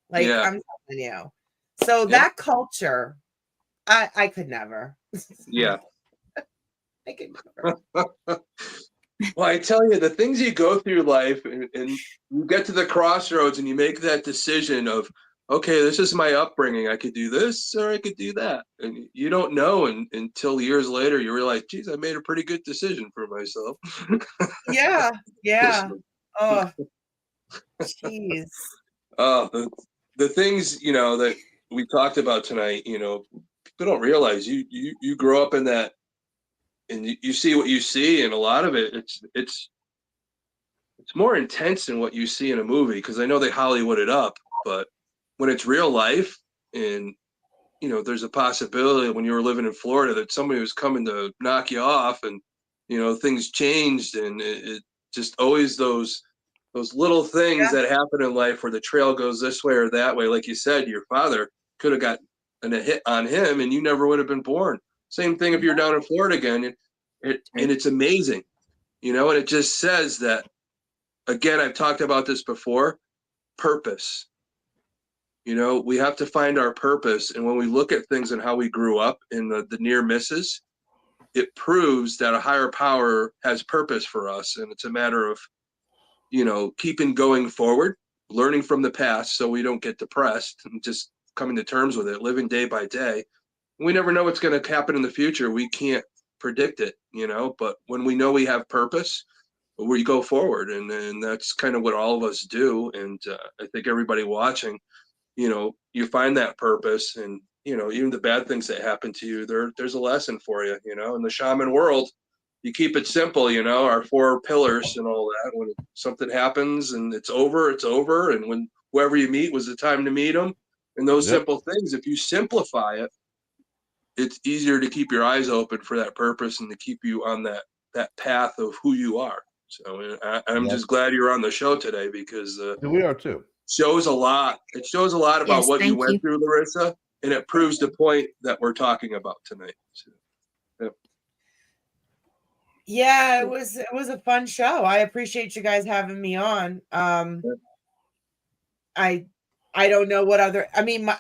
Like, Yeah. I'm telling you. So Yeah. that culture, I could never. Yeah. I could never. Well, I tell you, the things you go through life, and you get to the crossroads and you make that decision of, okay, this is my upbringing. I could do this or I could do that. And you don't know until years later you realize, geez, I made a pretty good decision for myself. Yeah. Yeah. Oh, jeez. The things, that we talked about tonight, people don't realize you grow up in that, and you see what you see, and a lot of it, it's more intense than what you see in a movie, because I know they Hollywood it up, but when it's real life, and there's a possibility when you were living in Florida that somebody was coming to knock you off, and things changed, and it just always those little things that happen in life where the trail goes this way or that way. Like you said, your father could have got a hit on him and you never would have been born. Same thing if you're down in Florida again. And it's amazing, and it just says that, again, I've talked about this before, purpose. We have to find our purpose. And when we look at things and how we grew up in the near misses, it proves that a higher power has purpose for us. And it's a matter of, keeping going forward, learning from the past so we don't get depressed, and just coming to terms with it, living day by day. We never know what's going to happen in the future. We can't predict it, but when we know we have purpose, we go forward. And that's kind of what all of us do. And I think everybody watching, you find that purpose, and, even the bad things that happen to you, there's a lesson for you, in the shaman world. You keep it simple, our 4 pillars and all that. When something happens and it's over, it's over. And when whoever you meet was the time to meet them, and those simple things, if you simplify it, it's easier to keep your eyes open for that purpose and to keep you on that path of who you are. So I'm just glad you're on the show today, because we are too. Shows a lot. It shows a lot about Yes, what you thank went you. through, Laurissa, and it proves the point that we're talking about tonight. So, Yeah, it was a fun show. I appreciate you guys having me on. I don't know what other. I mean, I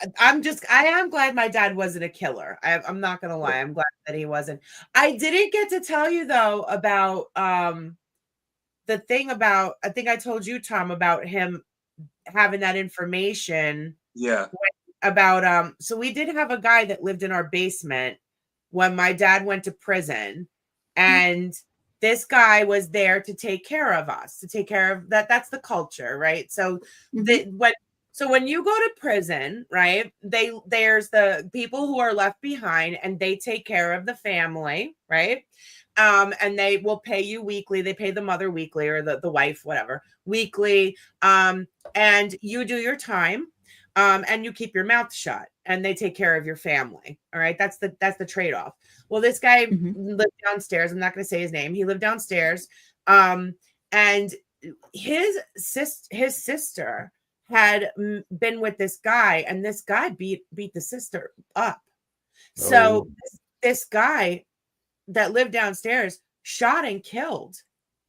am glad my dad wasn't a killer. I'm not gonna lie. I'm glad that he wasn't. I didn't get to tell you though about the thing about. I think I told you, Tom, about him having that information. Yeah. About so we did have a guy that lived in our basement when my dad went to prison, and this guy was there to take care of us, to take care of that. That's the culture, right? So when you go to prison, right, there's the people who are left behind and they take care of the family, right? And they will pay you weekly. They pay the mother weekly, or the wife, whatever, weekly. And you do your time. And you keep your mouth shut, and they take care of your family. All right. That's the trade-off. Well, this guy lived downstairs. I'm not going to say his name. He lived downstairs. And his sister had been with this guy, and this guy beat the sister up. So this guy that lived downstairs shot and killed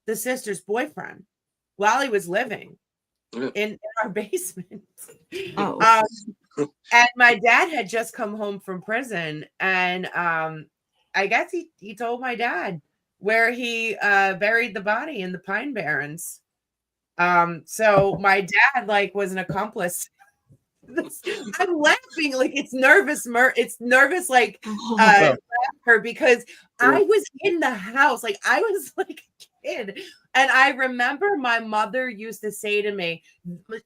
the sister's boyfriend while he was living in our basement. And my dad had just come home from prison, and I guess he told my dad where he buried the body in the Pine Barrens. So my dad was an accomplice. I'm laughing like it's nervous. It's nervous laughter, because I was in the house, I was like a kid. And I remember my mother used to say to me,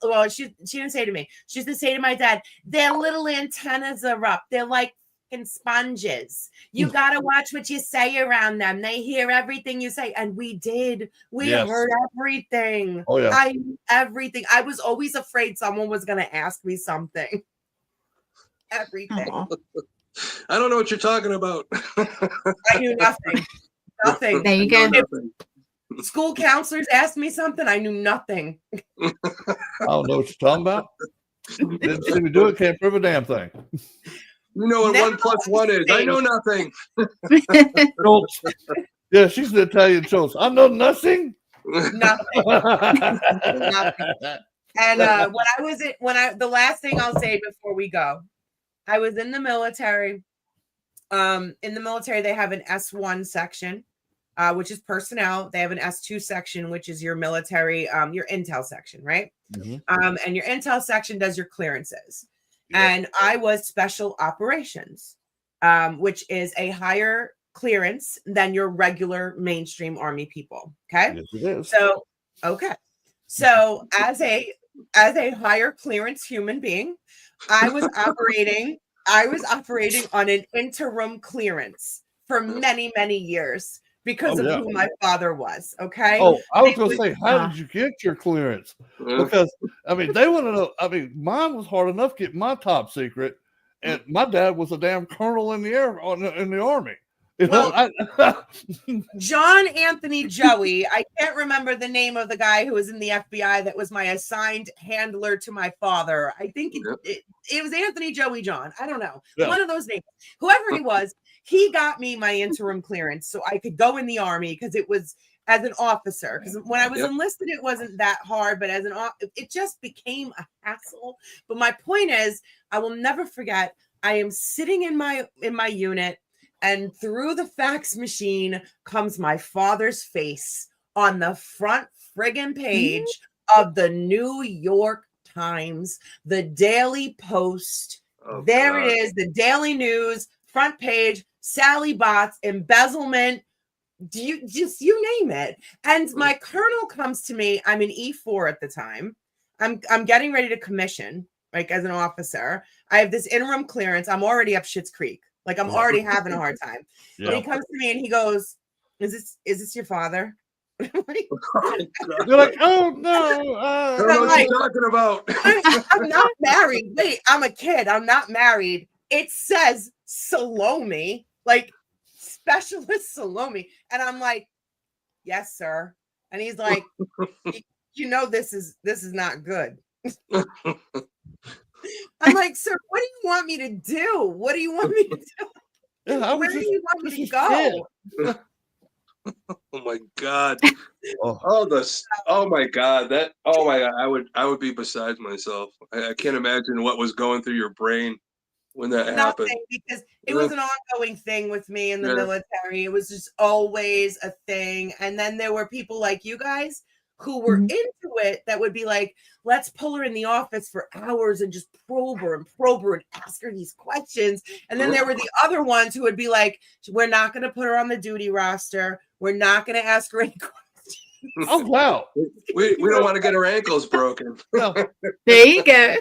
well, she didn't say to me, she used to say to my dad, their little antennas are up. They're like sponges. You got to watch what you say around them. They hear everything you say. And we did. We heard everything. Oh, yeah. I knew everything. I was always afraid someone was going to ask me something. Everything. I don't know what you're talking about. I knew nothing. Nothing. There you go. Nothing. School counselors asked me something. I knew nothing. I don't know what you're talking about. Didn't see me do it. Can't prove a damn thing. You know what Now 1 + 1 is. I know nothing. Schultz. Yeah, she's the Italian Schultz. I know nothing. Nothing. Nothing. And the last thing I'll say before we go, I was in the military. In the military, they have an S1 section, which is personnel. They have an S2 section, which is your military, your intel section, right? Mm-hmm. And your intel section does your clearances. Yep. And I was special operations, which is a higher clearance than your regular mainstream Army people. Okay. Yes, it is. So, okay. So as a higher clearance human being, I was operating on an interim clearance for many, many years because of who my father was. Okay. Oh, I was going to say, how did you get your clearance? Because, I mean, they want to know. I mean, mine was hard enough getting my top secret, and my dad was a damn colonel in the Army. You know, John Anthony Joey, I can't remember the name of the guy who was in the FBI that was my assigned handler to my father. I think it was Anthony Joey John. I don't know. Yeah. One of those names. Whoever he was, he got me my interim clearance so I could go in the Army because it was as an officer. Because when I was enlisted, it wasn't that hard, but as it just became a hassle. But my point is, I will never forget, I am sitting in my unit, and through the fax machine comes my father's face on the front friggin' page of the New York Times, the Daily Post. Oh, there God. It is, the Daily News, front page, Sally Botts, embezzlement, you name it. And my colonel comes to me. I'm in E4 at the time. I'm getting ready to commission, like as an officer. I have this interim clearance. I'm already up Schitt's Creek. Like I'm already having a hard time. Yeah. And he comes to me and he goes, "Is this your father?" You're like, oh no, I don't know what you're talking about. I'm not married. Wait, I'm a kid. I'm not married. It says Salome, like Specialist Salome, and I'm like, "Yes, sir." And he's like, "You know this is not good." I'm like, "Sir, what do you want me to do? What do you want me to do? Yeah, Where do you want me to go?" Oh my God. Oh my God. I would be beside myself. I can't imagine what was going through your brain when that happened. Nothing, because it was an ongoing thing with me in the military. It was just always a thing. And then there were people like you guys who were into it that would be like, let's pull her in the office for hours and just probe her and ask her these questions. And then there were the other ones who would be like, we're not going to put her on the duty roster. We're not going to ask her any questions. Oh, wow. We don't want to get her ankles broken. There you go.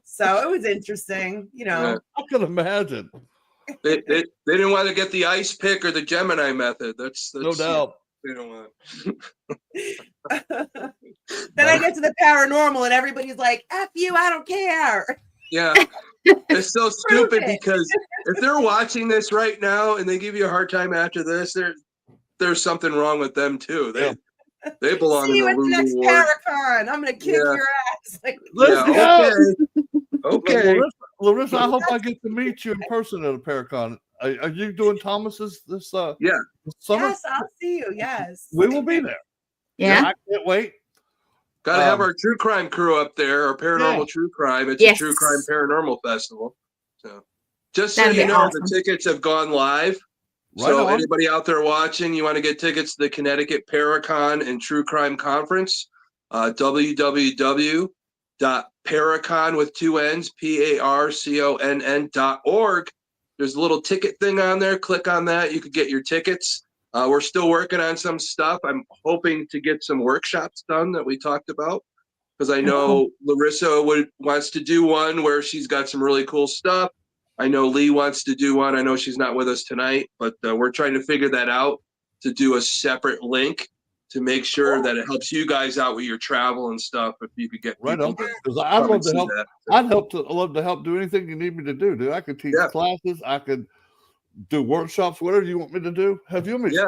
So it was interesting, you know. I can imagine. They didn't want to get the ice pick or the Gemini method. That's No doubt. They don't want. Then I get to the paranormal and everybody's like, F you, I don't care. Yeah. It's so stupid because if they're watching this right now and they give you a hard time after this, there's something wrong with them too. They belong See in you the at the next Lulu Ward. Paracon. I'm gonna kick your ass. Like, Let's go. Okay. Larissa, I hope I get to meet you in person at a Paracon. Are you doing Thomas's this summer? Yes, I'll see you. Yes. We will be there. Yeah. I can't wait. Got to have our true crime crew up there, our paranormal true crime. It's a true crime paranormal festival. So just so you know, awesome. The tickets have gone live. Right so on. Anybody out there watching, you want to get tickets to the Connecticut Paracon and True Crime Conference, www.paracon with 2 N's, PARCONN.org. There's a little ticket thing on there. Click on that. You could get your tickets. We're still working on some stuff. I'm hoping to get some workshops done that we talked about because I know Laurissa wants to do one where she's got some really cool stuff. I know Lee wants to do one. I know she's not with us tonight, but we're trying to figure that out to do a separate link to make sure that it helps you guys out with your travel and stuff. If you could get Right people on. to Because I'd come love and to see help. that. I'd love to help do anything you need me to do, dude. I could teach classes. I could do workshops, whatever you want me to do. Have you want me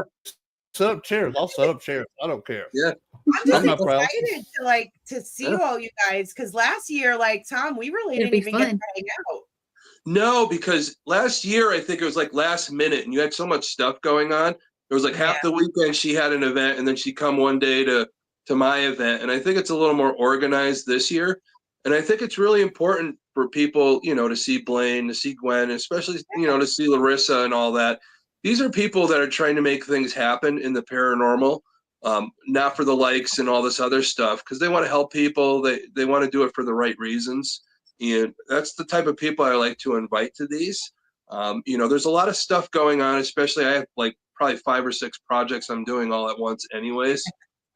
set up chairs? I'll set up chairs. I don't care. Yeah. I'm just not proud. excited to see all you guys, because last year, like Tom, we really didn't even get to hang out. No, because last year I think it was like last minute, and you had so much stuff going on. It was like half the weekend she had an event, and then she'd come one day to my event. And I think it's a little more organized this year. And I think it's really important for people, you know, to see Blaine, to see Gwen, especially, you know, to see Laurissa and all that. These are people that are trying to make things happen in the paranormal, not for the likes and all this other stuff, because they want to help people. They want to do it for the right reasons. And that's the type of people I like to invite to these. You know, there's a lot of stuff going on, especially I have like probably 5 or 6 projects I'm doing all at once anyways,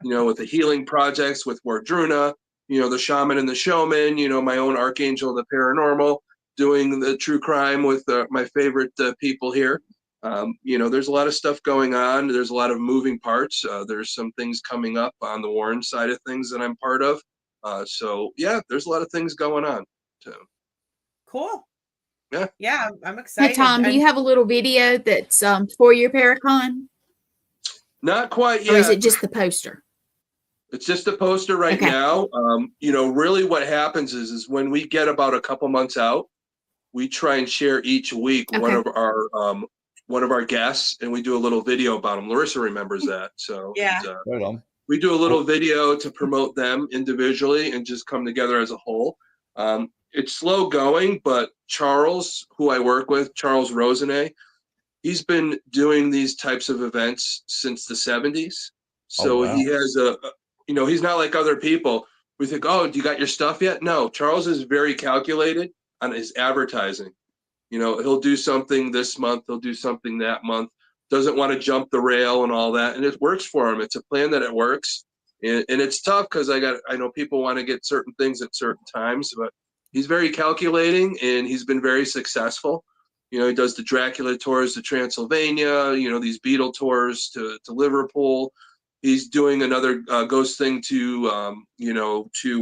you know, with the healing projects with Wardruna, you know, the shaman and the showman, you know, my own archangel of the paranormal, doing the true crime with my favorite people here. You know, there's a lot of stuff going on. There's a lot of moving parts. There's some things coming up on the Warren side of things that I'm part of. So yeah, there's a lot of things going on. So. Cool. Yeah, I'm excited. Hey Tom, do you have a little video that's for your Paracon? Not quite yet. Or is it just the poster? It's just a poster right now. You know, really what happens is when we get about a couple months out, we try and share each week one of our guests, and we do a little video about them. Laurissa remembers that. So right on. We do a little video to promote them individually and just come together as a whole. It's slow going, but Charles, who I work with, Charles Rosenay, he's been doing these types of events since the 70s. So he has you know, he's not like other people. We think, oh, you got your stuff yet? No, Charles is very calculated on his advertising. You know, he'll do something this month, he'll do something that month, doesn't want to jump the rail and all that. And it works for him. It's a plan that it works. And it's tough because I know people want to get certain things at certain times, but he's very calculating and he's been very successful. You know, he does the Dracula tours to Transylvania, you know, these Beetle tours to Liverpool. He's doing another ghost thing to, you know, he's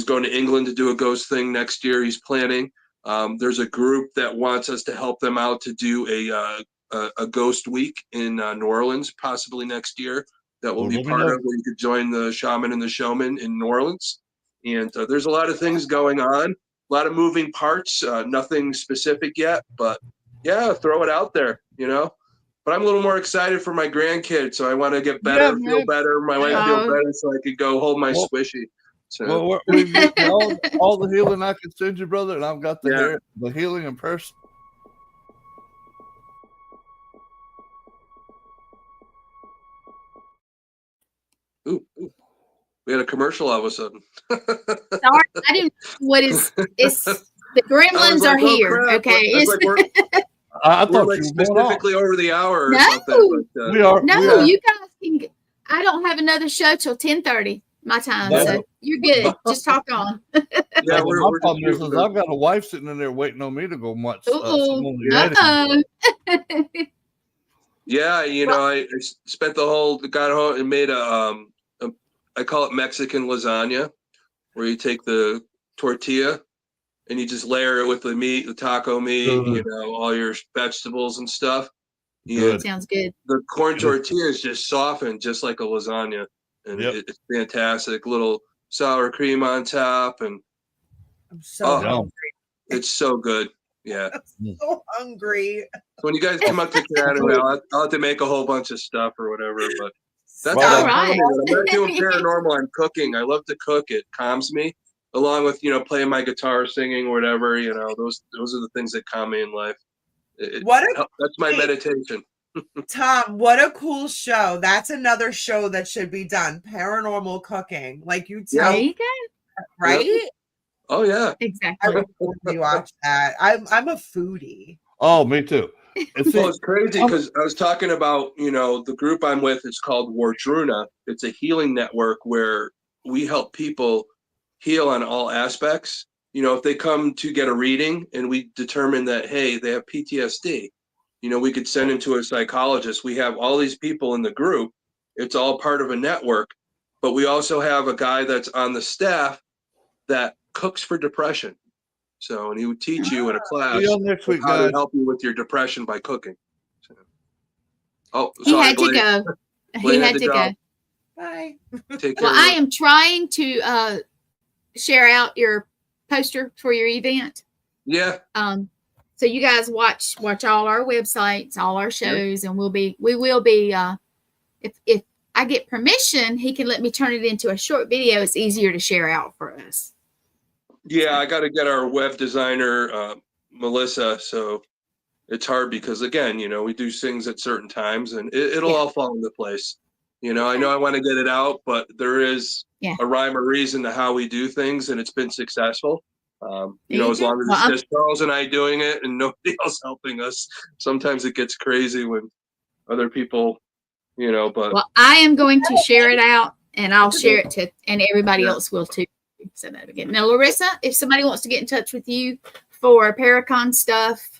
going to England to do a ghost thing next year. He's planning. There's a group that wants us to help them out to do a ghost week in New Orleans, possibly next year. That will be part of where you could join the shaman and the showman in New Orleans. And there's a lot of things going on, a lot of moving parts, nothing specific yet, but yeah, throw it out there, you know. But I'm a little more excited for my grandkids, so I want to get better, feel better. My wife feel better, so I could go hold my squishy. So. Well, we've got all the healing I can send you, brother, and I've got the healing in person. Ooh. We had a commercial all of a sudden. Sorry, I didn't. What is it's the gremlins are here? Crap. Okay, I thought like specifically over the hour or something. But, you guys can. I don't have another show till 10:30 my time, so you're good. Just talk on. Yeah, my problem is I've got a wife sitting in there waiting on me to go watch. Yeah, you know, I spent got home and made I call it Mexican lasagna, where you take the tortilla and you just layer it with the meat, the taco meat, you know, all your vegetables and stuff. Sounds good. The corn tortilla is just softened, just like a lasagna, and it's fantastic. Little sour cream on top, and I'm so hungry. It's so good. Yeah, I'm so hungry. So when you guys come up to Canada, I'll have to make a whole bunch of stuff or whatever, but. That's all right. I'm not doing paranormal. I'm cooking. I love to cook. It calms me, along with playing my guitar, singing, or whatever. You know, those are the things that calm me in life. That's my meditation. Tom, what a cool show! That's another show that should be done. Paranormal cooking, like you tell, right? Yep. Oh yeah, exactly. I would totally watch that. I'm a foodie. Oh, me too. It's crazy because I was talking about, the group I'm with, it's called Wardruna. It's a healing network where we help people heal on all aspects. If they come to get a reading and we determine that, hey, they have PTSD, we could send him to a psychologist. We have all these people in the group. It's all part of a network, but we also have a guy that's on the staff that cooks for depression. So, and he would teach you in a class See you next week, how guys. to help you with your depression by cooking. So, He sorry, had to Blaine. go. Blaine He had to go. Bye. Take care. Well, I am trying to share out your poster for your event. Yeah. So you guys watch all our websites, all our shows, and we will be if I get permission, he can let me turn it into a short video. It's easier to share out for us. Yeah, I got to get our web designer, Melissa. So it's hard because, again, we do things at certain times and it'll all fall into place. I know I want to get it out, but there is a rhyme or reason to how we do things, and it's been successful. As long as it's just Charles and I doing it and nobody else helping us. Sometimes it gets crazy when other people, but. Well, I am going to share it out, and I'll share it and everybody else will too. So that again. Now, Laurissa, if somebody wants to get in touch with you for Paracon stuff,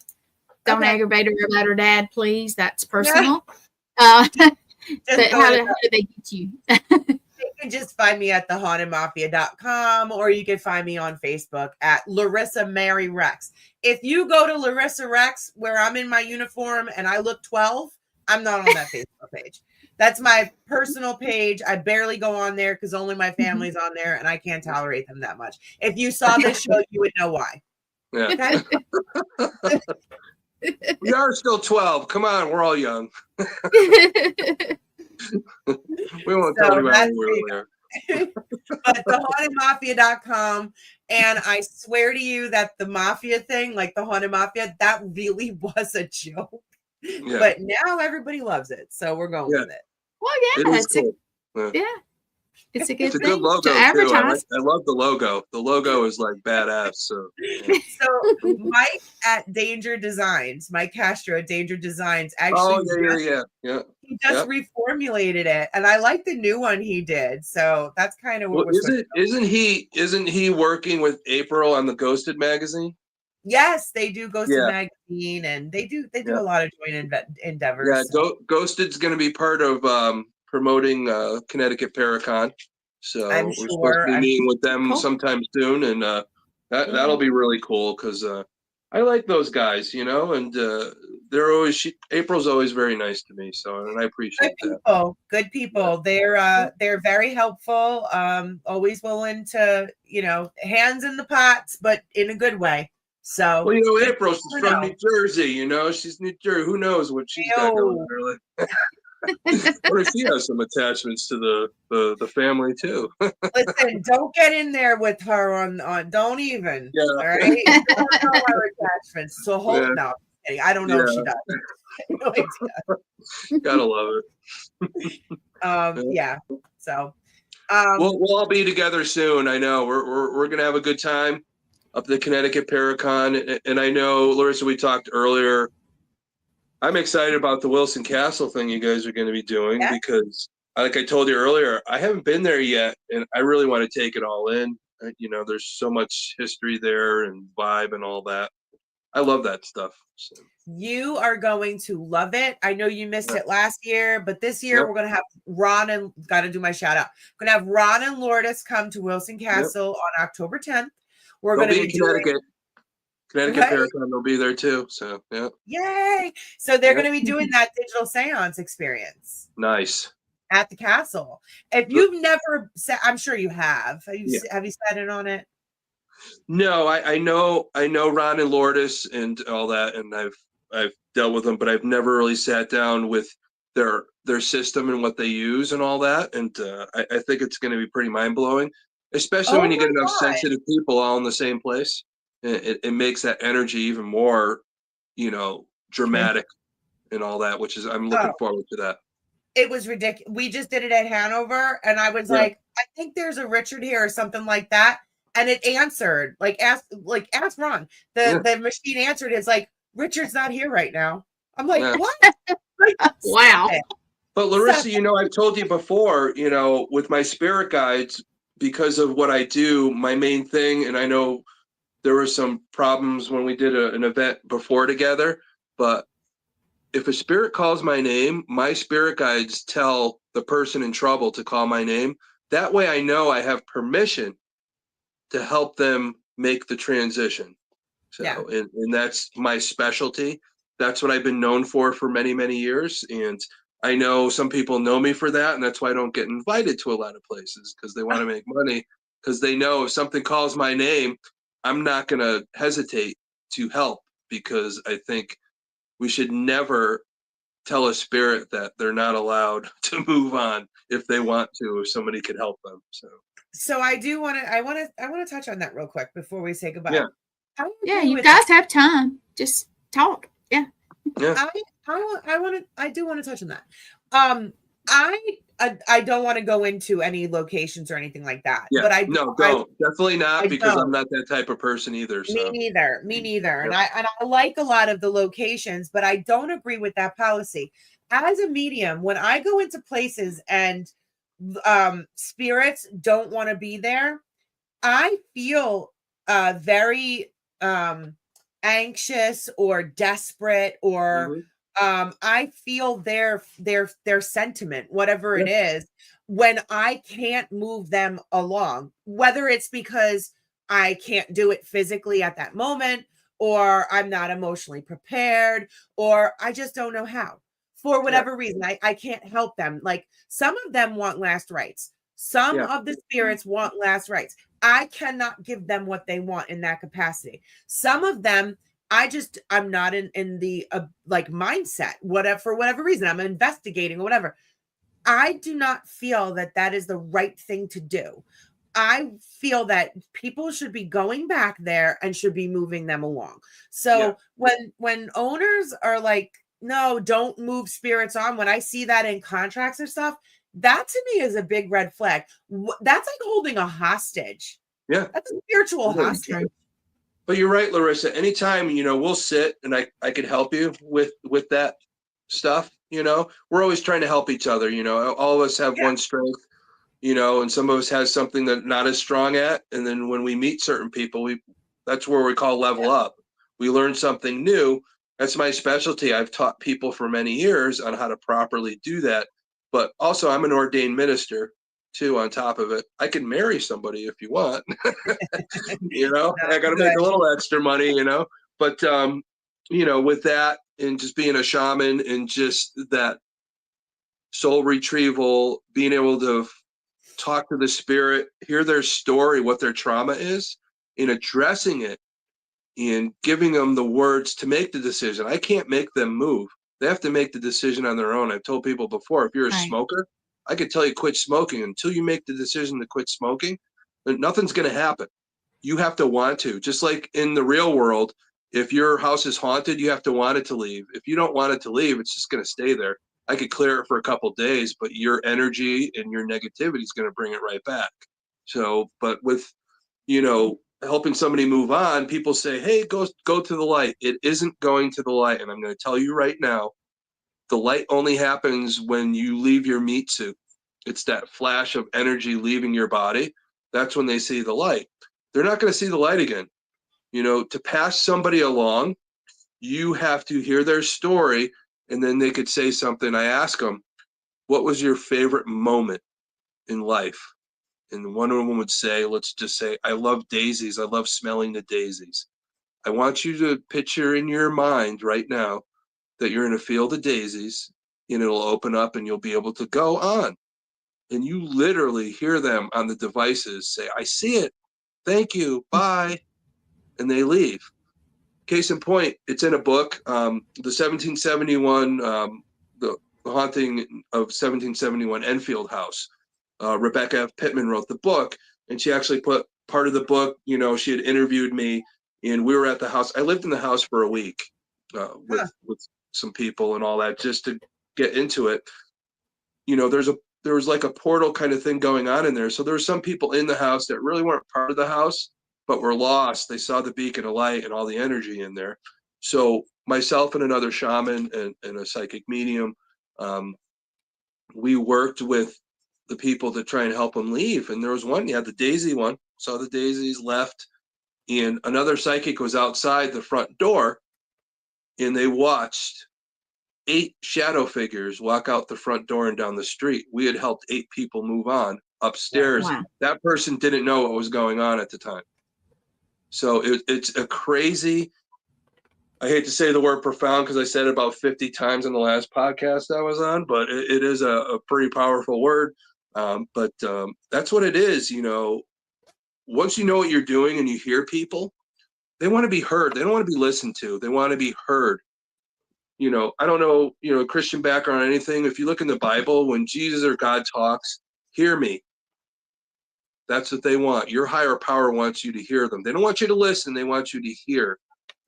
don't aggravate her about her dad, please. That's personal. How do they get you? You can just find me at thehauntedmafia.com, or you can find me on Facebook at Laurissa Mary Rex. If you go to Laurissa Rex, where I'm in my uniform and I look 12, I'm not on that Facebook page. That's my personal page. I barely go on there because only my family's on there, and I can't tolerate them that much. If you saw this show, you would know why. Yeah. Okay? We are still 12. Come on, we're all young. We won't tell you about when we were there. But thehauntedmafia.com, and I swear to you that the mafia thing, like the Haunted Mafia, that really was a joke. Yeah. But now everybody loves it, so we're going with it. Well, yeah, it's cool. it's a good it's a thing good logo to advertise. I love the logo. The logo is like badass. So, so Mike at Danger Designs, Mike Castro at Danger Designs, actually, he just reformulated it, and I like the new one he did. So that's kind of what isn't he working with April on the Ghosted magazine? Yes, they do Ghosted magazine, and they do a lot of joint endeavors. Yeah, so. Ghosted's going to be part of promoting Connecticut Paracon, so we're supposed to be meeting with them sometime soon, and that'll be really cool because I like those guys, and April's always very nice to me, so and I appreciate that. Good people. They're very helpful. Always willing to hands in the pots, but in a good way. So, well, April's from New Jersey, she's New Jersey. Who knows what she's got going, really? Or she has some attachments to the family too. Listen, don't get in there with her on. Don't even. Yeah. All right. You don't know her attachments. So no, I don't know if she does. No idea. Gotta love it. Yeah. So, we'll all be together soon. I know we're gonna have a good time up the Connecticut Paracon, and I know, Laurissa, we talked earlier. I'm excited about the Wilson Castle thing you guys are going to be doing because, like I told you earlier, I haven't been there yet, and I really want to take it all in. There's so much history there and vibe and all that. I love that stuff. So. You are going to love it. I know you missed it last year, but this year we're going to have Ron and got to do my shout out. We're going to have Ron and Lourdes come to Wilson Castle on October 10th. We're going to be Connecticut Paracon. They'll be there too. So yay! So they're going to be doing that digital seance experience. Nice. At the castle. If you've never sat, I'm sure you have. Have you sat in on it? No, I know Ron and Lourdes and all that, and I've dealt with them, but I've never really sat down with their system and what they use and all that. And I think it's going to be pretty mind blowing. Especially when you get enough sensitive people all in the same place, it makes that energy even more, dramatic and all that. Which is, I'm looking forward to that. It was ridiculous. We just did it at Hanover, and I was like, I think there's a Richard here or something like that, and it answered. Ask Ron. The machine answered. It's like, Richard's not here right now. I'm like, what? Wow. But Laurissa, I've told you before, with my spirit guides. Because of what I do, my main thing, and I know there were some problems when we did an event before together, but if a spirit calls my name, my spirit guides tell the person in trouble to call my name. That way I know I have permission to help them make the transition. So, Yeah. and that's my specialty. That's what I've been known for many, many years. And I know some people know me for that. And that's why I don't get invited to a lot of places, because they want to make money, because they know if something calls my name, I'm not going to hesitate to help, because I think we should never tell a spirit that they're not allowed to move on if they want to, if somebody could help them. So I want to touch on that real quick before we say goodbye. Yeah. Yeah, you guys have time. Just talk. Yeah. Yeah. I do want to touch on that. I don't want to go into any locations or anything like that. Yeah. But don't. Definitely not, because don't. I'm not that type of person either. So. Me neither. Yep. And I like a lot of the locations, but I don't agree with that policy. As a medium, when I go into places and spirits don't want to be there, I feel very anxious or desperate, or I feel their sentiment, whatever it is, when I can't move them along, whether it's because I can't do it physically at that moment, or I'm not emotionally prepared, or I just don't know how. For whatever reason, I can't help them. Like, some of them want last rites. Some of the spirits want last rites. I cannot give them what they want in that capacity. Some of them, I'm not in the like mindset, whatever, for whatever reason, I'm investigating or whatever. I do not feel that that is the right thing to do. I feel that people should be going back there and should be moving them along. So when owners are like, no, don't move spirits on, when I see that in contracts or stuff, that to me is a big red flag. That's like holding a hostage. Yeah. That's a spiritual hostage. But you're right, Laurissa. Anytime, we'll sit and I could help you with that stuff. We're always trying to help each other. All of us have one strength, and some of us has something that not as strong at. And then when we meet certain people, that's where we call level up. We learn something new. That's my specialty. I've taught people for many years on how to properly do that. But also, I'm an ordained minister too. On top of it, I can marry somebody if you want. I got to make a little extra money. But with that, and just being a shaman, and just that soul retrieval, being able to talk to the spirit, hear their story, what their trauma is, in addressing it, and giving them the words to make the decision. I can't make them move. They have to make the decision on their own. I've told people before, if you're a smoker, I could tell you quit smoking. Until you make the decision to quit smoking, then nothing's going to happen. You have to want to. Just like in the real world, if your house is haunted, you have to want it to leave. If you don't want it to leave, it's just going to stay there. I could clear it for a couple of days, but your energy and your negativity is going to bring it right back. So, but with, helping somebody move on, people say, hey, go to the light. It isn't going to the light. And I'm going to tell you right now, the light only happens when you leave your meat suit. It's that flash of energy leaving your body. That's when they see the light. They're not going to see the light again. To pass somebody along, you have to hear their story, and then they could say something. I ask them, what was your favorite moment in life? And one of them would say, let's just say, I love daisies. I love smelling the daisies. I want you to picture in your mind right now that you're in a field of daisies, and it'll open up and you'll be able to go on. And you literally hear them on the devices say, I see it. Thank you. Bye. And they leave. Case in point, it's in a book, the 1771, the haunting of 1771 Enfield House. Rebecca Hitmen wrote the book, and she actually put part of the book, she had interviewed me, and we were at the house. I lived in the house for a week with some people and all that, just to get into it. There was like a portal kind of thing going on in there. So there were some people in the house that really weren't part of the house, but were lost. They saw the beacon of light and all the energy in there. So myself and another shaman and a psychic medium, we worked with the people to try and help them leave. And there was one, the daisy one, saw the daisies, left, and another psychic was outside the front door, and they watched 8 shadow figures walk out the front door and down the street. We had helped 8 people move on upstairs. Wow. That person didn't know what was going on at the time. So it's a crazy, I hate to say the word profound because I said it about 50 times in the last podcast I was on, but it is a pretty powerful word. But that's what it is. Once you know what you're doing and you hear people, they want to be heard. They don't want to be listened to. They want to be heard. I don't know, Christian background or anything. If you look in the Bible, when Jesus or God talks, hear me. That's what they want. Your higher power wants you to hear them. They don't want you to listen. They want you to hear.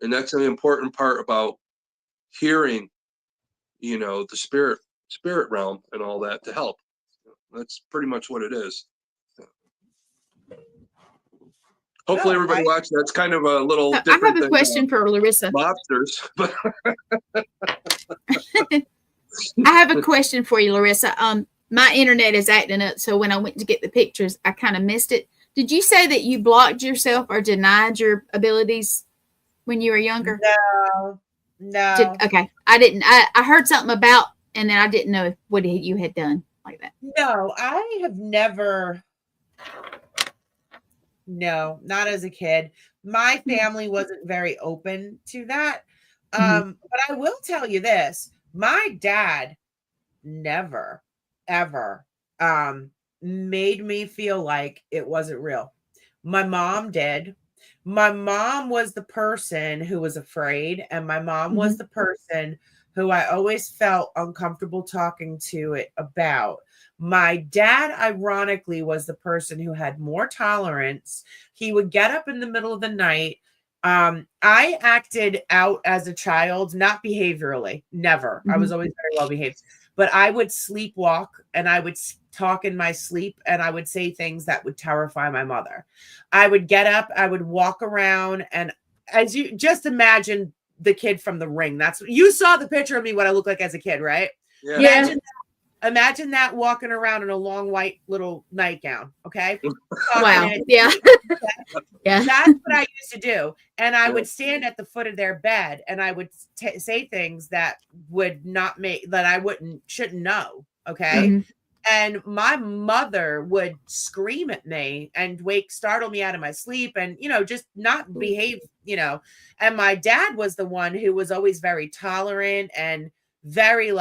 And that's an important part about hearing, the spirit realm and all that to help. That's pretty much what it is. Hopefully everybody watched. That's kind of a little different. I have a question for Laurissa. Lobsters. I have a question for you, Laurissa. My internet is acting up, so when I went to get the pictures, I kind of missed it. Did you say that you blocked yourself or denied your abilities when you were younger? No. Okay. I didn't. I heard something about, and then I didn't know what you had done like that. No, I have never. No, not as a kid. My family wasn't very open to that. But I will tell you this. My dad never, ever made me feel like it wasn't real. My mom did. My mom was the person who was afraid, and my mom was the person who I always felt uncomfortable talking to it about. My dad, ironically, was the person who had more tolerance. He would get up in the middle of the night. I acted out as a child, not behaviorally, never. I was always very well behaved, but I would sleepwalk and I would talk in my sleep and I would say things that would terrify my mother. I would get up, I would walk around, and as you just imagine the kid from The Ring. That's you saw the picture of me, what I look like as a kid, right? Yeah. Imagine that walking around in a long white little nightgown. Okay. Wow. Yeah. Yeah. That's what I used to do. And I would stand at the foot of their bed and I would say things that would not make that I shouldn't know. Okay. And my mother would scream at me and startle me out of my sleep and, just not behave, and my dad was the one who was always very tolerant and very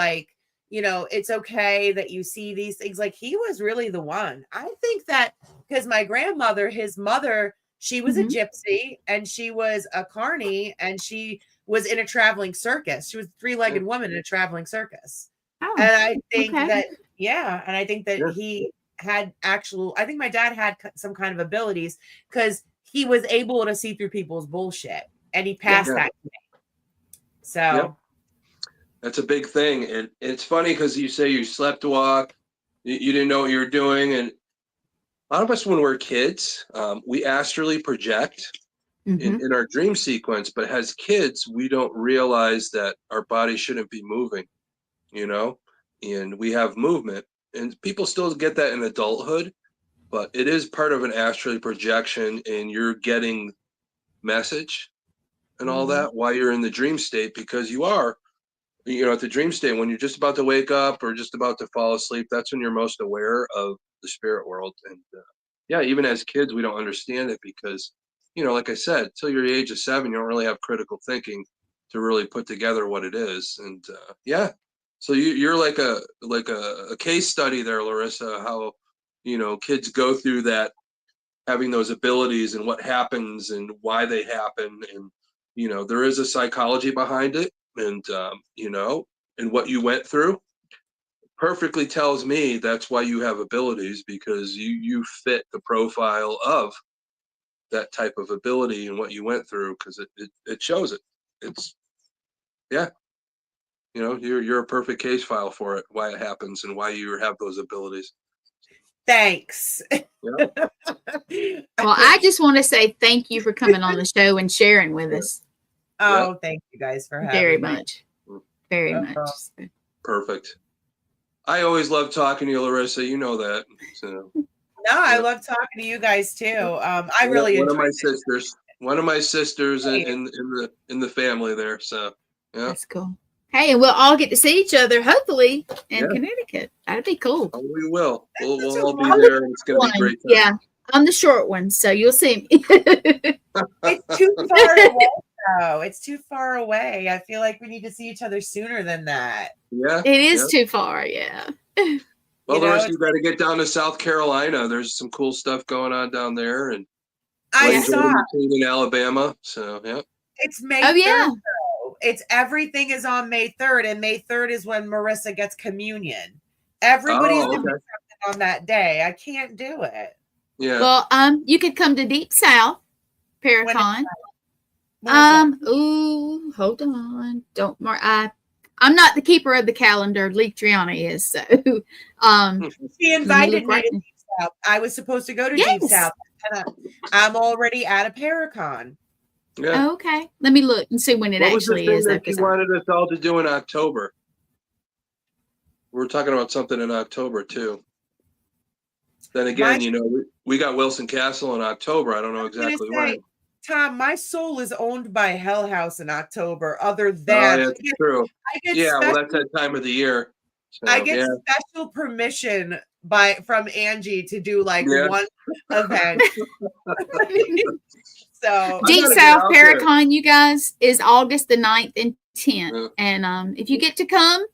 it's okay that you see these things. Like he was really the one. I think that because my grandmother, his mother, she was a gypsy and she was a carny and she was in a traveling circus. She was a 3-legged woman in a traveling circus. Oh, and I think that, and I think that he had I think my dad had some kind of abilities because he was able to see through people's bullshit and he passed that to me. So. That's a big thing. And it's funny because you say you slept walk, you didn't know what you were doing. And a lot of us, when we're kids, we astrally project in our dream sequence. But as kids, we don't realize that our body shouldn't be moving, and we have movement. And people still get that in adulthood, but it is part of an astral projection and you're getting message and all that while you're in the dream state because you are. At the dream state, when you're just about to wake up or just about to fall asleep, that's when you're most aware of the spirit world. And even as kids, we don't understand it because, like I said, till you're the age of 7, you don't really have critical thinking to really put together what it is. And so you're like a case study there, Laurissa, how, kids go through that, having those abilities and what happens and why they happen. And, there is a psychology behind it. And, and what you went through perfectly tells me that's why you have abilities because you fit the profile of that type of ability and what you went through because it shows it. It's, you're a perfect case file for it, why it happens and why you have those abilities. Thanks. Yeah. Well, I just want to say thank you for coming on the show and sharing with us. Oh, thank you guys for having Very me. much. Very much. Perfect. I always love talking to you, Laurissa. You know that. So. No, I love talking to you guys too. I really one enjoy one of my sisters in the family there. So That's cool. Hey, and we'll all get to see each other, hopefully, in Yeah. Connecticut. That'd be cool. Oh, we will. We'll That's all be a there, and it's going to be great. Time. Yeah, I'm the short one, so you'll see me. It's too far away, though. It's too far away. I feel like we need to see each other sooner than that. Yeah. It is too far, yeah. Well, You know, Laurissa, you got to get down to South Carolina. There's some cool stuff going on down there, and I saw in Alabama. So yeah, it's May. Oh 3rd, yeah. though. It's everything is on May 3rd, and May 3rd is when Marissa gets communion. Everybody's doing something on that day. I can't do it. Yeah. Well, you could come to Deep South Paracon. Ooh, hold on. Don't mark. I'm not the keeper of the calendar. Leek Triana is. So, she invited me to Deep South. I was supposed to go to Deep South. And I'm already at a Paracon. Yeah. Oh, okay. Let me look and see when it actually is. That you wanted us all to do in October. We're talking about something in October too. Then again, we got Wilson Castle in October. I don't know exactly when. Tom, my soul is owned by Hell House in October. Other than that's true. Well, that's that time of the year. So, I get special permission from Angie to do like one event. So Deep South Paracon, you guys, is August the 9th and 10th. And if you get to come,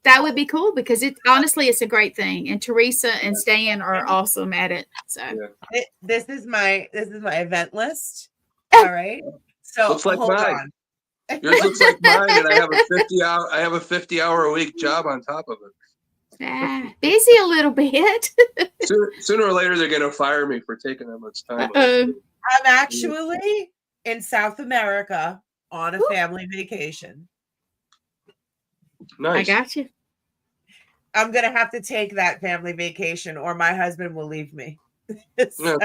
that would be cool because it's a great thing. And Teresa and Stan are awesome at it. So this is my event list. All right. So looks like hold mine. on. Yours looks like mine, and I have a 50-hour a week job on top of it. Busy a little bit. Sooner or later, they're going to fire me for taking that much time. I'm actually in South America on a family vacation. Nice. I got you. I'm going to have to take that family vacation or my husband will leave me. So,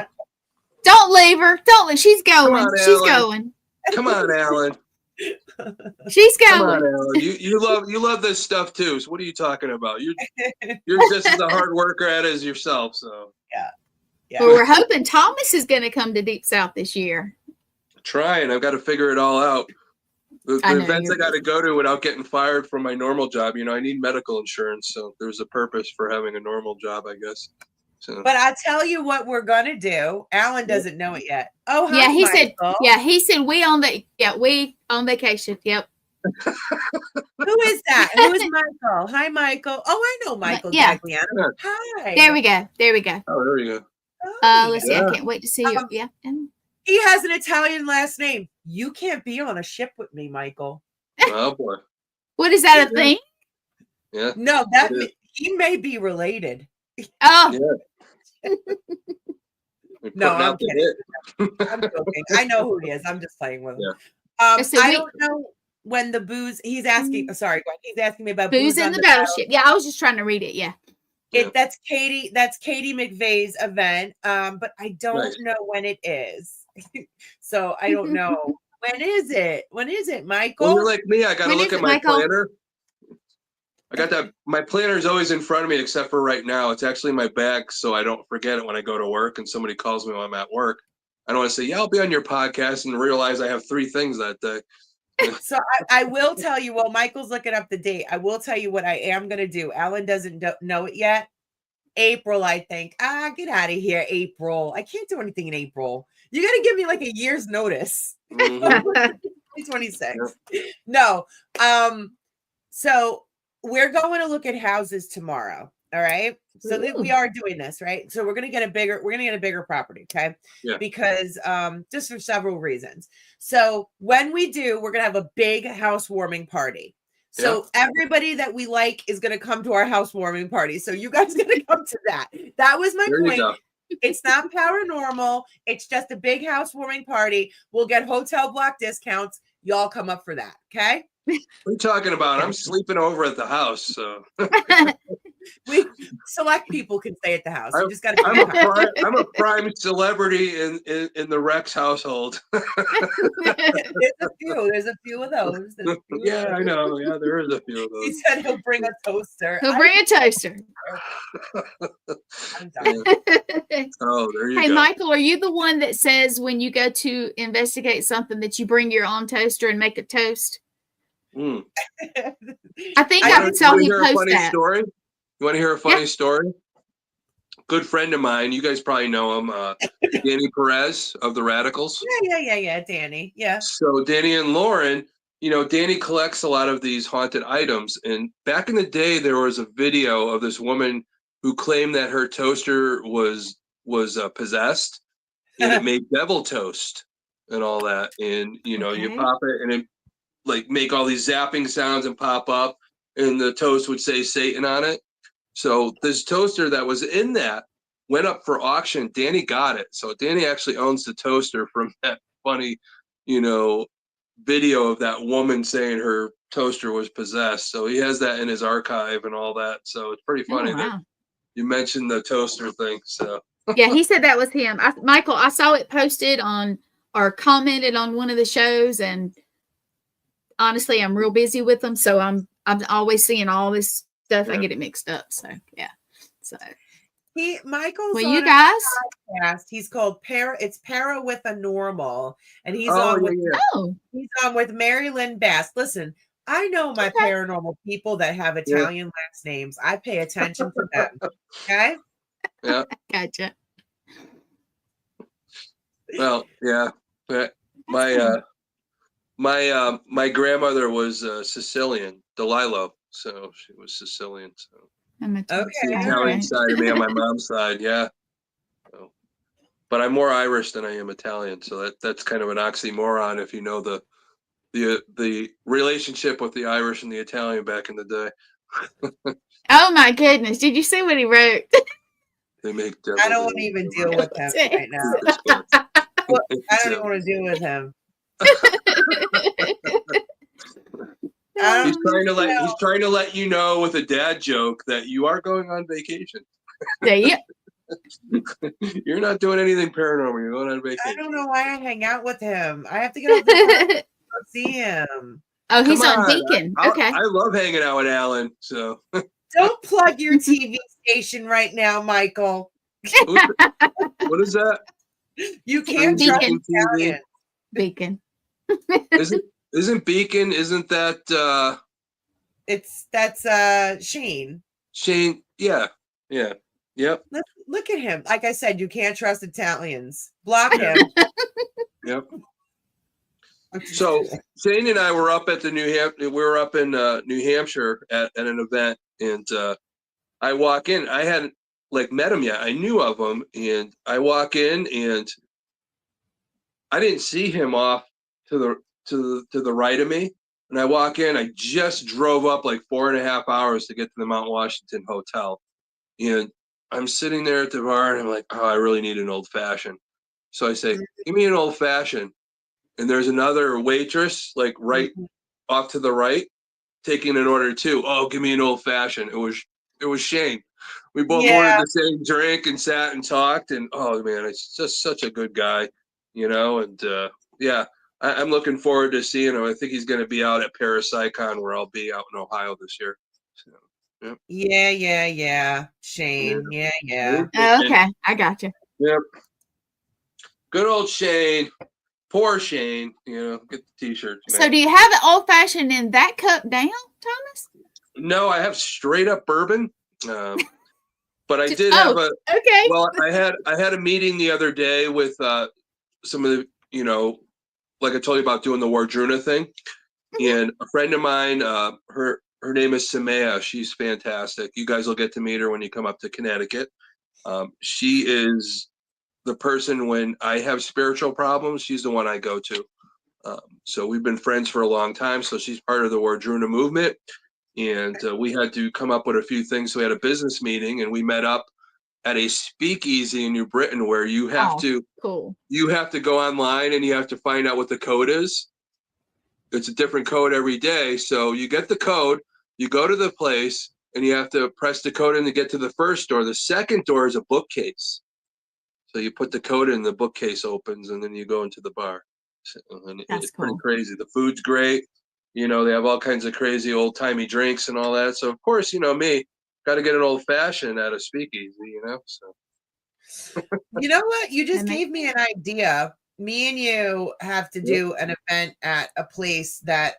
don't leave her. Don't leave. She's going. She's going. Come on, Alan. She's going. Come on, Alan. You love this stuff too. So what are you talking about? You're just as a hard worker at it as yourself. So yeah. Well, we're hoping Thomas is going to come to Deep South this year. Trying. I've got to figure it all out. The events I got to go to without getting fired from my normal job. I need medical insurance, so there's a purpose for having a normal job, I guess. So. But I'll tell you what we're gonna do. Alan doesn't know it yet. Oh, hi, yeah, he Michael. said. Yeah, he said we on vacation. Yep. Who is that? Who is Michael? Hi, Michael. Oh, I know Michael. Yeah. Hi. There we go. Oh, there you go. Let's see. I can't wait to see you. Yeah. He has an Italian last name. You can't be on a ship with me, Michael. Oh boy. What is that a thing? Yeah. No, he may be related. Oh. Yeah. No, I'm kidding. I'm joking. I know who he is. I'm just playing with him. Yeah. I don't know when the booze. He's asking. Sorry, he's asking me about booze in the battleship. Yeah, I was just trying to read it. Yeah. That's Katie McVeigh's event. But I don't know when it is. So I don't know. When is it? Michael? Well, you're like me. I got to look at my planner. I got that. My planner is always in front of me, except for right now. It's actually in my bag, so I don't forget it when I go to work and somebody calls me when I'm at work. I don't want to say, "Yeah, I'll be on your podcast," and realize I have 3 things that day. So I will tell you. While Michael's looking up the date, I will tell you what I am going to do. Alan doesn't know it yet. April, I think. Get out of here, April. I can't do anything in April. You got to give me like a year's notice. 2026. Yeah. No. So we're going to look at houses tomorrow. All right. So we are doing this, right? So we're going to get a bigger property. Okay. Yeah. Because just for several reasons. So when we do, we're going to have a big housewarming party. So everybody that we like is going to come to our housewarming party. So you guys got to come to that. That was my point. It's not paranormal. It's just a big housewarming party. We'll get hotel block discounts. Y'all come up for that. Okay. What are you talking about? I'm sleeping over at the house. So we select people can stay at the house. You just got to. I'm a prime celebrity in the Rex household. There's a few of those. I know. Yeah, there is a few of those. He said he'll bring a toaster. He'll bring a toaster. I'm done. Oh, there you go. Hey, Michael, are you the one that says when you go to investigate something that you bring your own toaster and make a toast? Mm. I think I I didn't saw You wanna him hear a post funny that. story? You want to hear a funny story? Good friend of mine. You guys probably know him. Danny Perez of the Radicals. Yeah, Danny. Yeah. So Danny and Lauren, Danny collects a lot of these haunted items. And back in the day, there was a video of this woman who claimed that her toaster was possessed, and it made devil toast and all that. And you Okay. pop it, and it like make all these zapping sounds and pop up, and the toast would say Satan on it. So this toaster that was in that went up for auction. Danny got it. So Danny actually owns the toaster from that funny, video of that woman saying her toaster was possessed. So he has that in his archive and all that. So it's pretty funny that wow. you mentioned the toaster thing. So Yeah, he said that was him. Michael, I saw it posted on or commented on one of the shows, and honestly, I'm real busy with them, so I'm always seeing all this stuff. Yeah. I get it mixed up. So yeah. So Michael's well, on you a guys. podcast. He's called It's Para with a Normal, and he's Oh, on with yeah. Oh, he's on with Mary Lynn Bass. Listen, I know my Okay. paranormal people that have Italian last names. I pay attention to them. Okay. Yeah. gotcha. Well, yeah. But my cool. my grandmother was Sicilian, Delilo. So she was Sicilian. So I'm a Okay, the all Italian right. side of me on my mom's side, yeah. So, but I'm more Irish than I am Italian, so that's kind of an oxymoron if you know the relationship with the Irish and the Italian back in the day. Oh my goodness! Did you see what he wrote? They make I don't want to even deal with him right now. Well, I don't even want to deal with him. He's trying to let you know with a dad joke that you are going on vacation. Yeah. You're not doing anything paranormal. You're going on I vacation. don't know why I hang out with him. I have to get off the phone to go see him. Oh, he's Come on Beacon. Okay. I love hanging out with Alan. So Don't plug your TV station right now, Michael. what is that? You can't Beacon. trust Italian. Beacon. Isn't Beacon? Isn't that That's Shane. Shane? Yeah. Yep. Look at him. Like I said, you can't trust Italians. Block him. Yep. So Shane and I were up at the we were up in New Hampshire at an event, and I walk in. I hadn't met him yet. I knew of him, and I walk in, and I didn't see him off to the right of me. And I walk in. I just drove up 4.5 hours to get to the Mount Washington hotel, and I'm sitting there at the bar, and I'm like, oh, I really need an old fashioned. So I say, give me an old fashioned. And there's another waitress right off to the right taking an order too. Oh, give me an old fashioned. It was Shane. We both ordered the same drink and sat and talked, and oh man, it's just such a good guy, and yeah, I'm looking forward to seeing him. I think he's going to be out at Parapsychon, where I'll be out in Ohio this year. So, Yeah. Shane. Yeah. Oh, okay. I got you. Yep. Good old Shane. Poor Shane, get the t-shirts. So do you have the old fashioned in that cup down, Thomas? No, I have straight up bourbon. But I did have okay. Well, I had a meeting the other day with some of the, like I told you about doing the Wardruna thing. And a friend of mine, her name is Samaya. She's fantastic. You guys will get to meet her when you come up to Connecticut. She is the person when I have spiritual problems, she's the one I go to. So we've been friends for a long time. So she's part of the Wardruna movement. And we had to come up with a few things. So we had a business meeting, and we met up at a speakeasy in New Britain where you have to go online and you have to find out what the code is. It's a different code every day. So you get the code, you go to the place, and you have to press the code in to get to the first door. The second door is a bookcase. So you put the code in, the bookcase opens, and then you go into the bar. So, and it's pretty crazy. The food's great. They have all kinds of crazy old timey drinks and all that. So of course, me, got to get an old fashioned at a speakeasy, So You know what? You just gave me an idea. Me and you have to do an event at a place that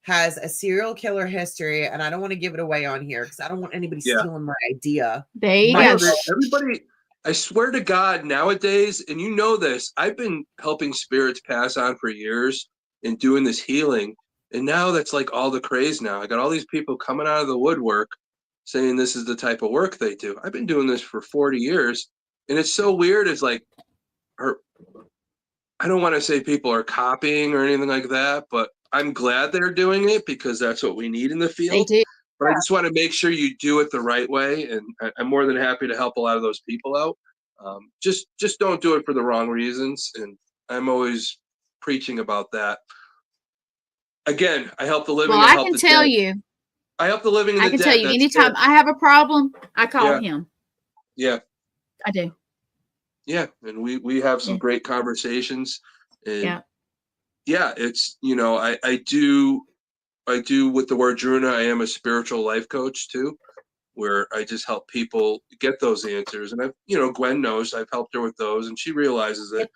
has a serial killer history, and I don't want to give it away on here because I don't want anybody stealing my idea. There you I go. know everybody, I swear to God, nowadays, and you know this, I've been helping spirits pass on for years and doing this healing. And now that's like all the craze now. I got all these people coming out of the woodwork saying this is the type of work they do. I've been doing this for 40 years. And it's so weird. It's like, I don't want to say people are copying or anything like that, but I'm glad they're doing it because that's what we need in the field. They do. But I just want to make sure you do it the right way, and I'm more than happy to help a lot of those people out. Just don't do it for the wrong reasons, and I'm always preaching about that. Again, I help the living. Well, and I help can the tell dead. you. I help the living and I the can dead. tell you, That's anytime it. I have a problem, I call Yeah. him. Yeah, I do. yeah, and we have some Yeah. great conversations, and Yeah. it's I do with the word Druna, I am a spiritual life coach too, where I just help people get those answers. And Gwen knows I've helped her with those, and she realizes it.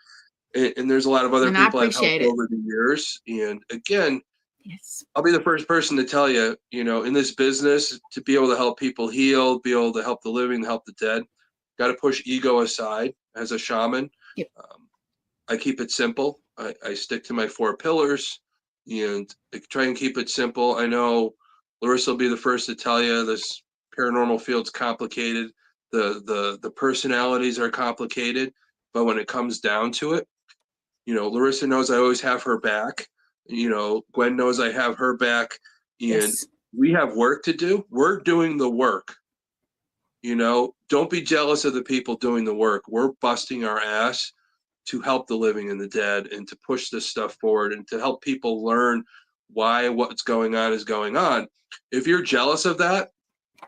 And there's a lot of other And I people I've helped appreciate it. over the years. And again, Yes. I'll be the first person to tell you, in this business, to be able to help people heal, be able to help the living, help the dead, got to push ego aside as a shaman. Yep. I keep it simple. I stick to my 4 pillars and I try and keep it simple. I know Laurissa will be the first to tell you this paranormal field's complicated. The personalities are complicated, but when it comes down to it, Laurissa knows I always have her back. Gwen knows I have her back, and Yes. we have work to do. We're doing the work. Don't be jealous of the people doing the work. We're busting our ass to help the living and the dead and to push this stuff forward and to help people learn why what's going on is going on. If you're jealous of that,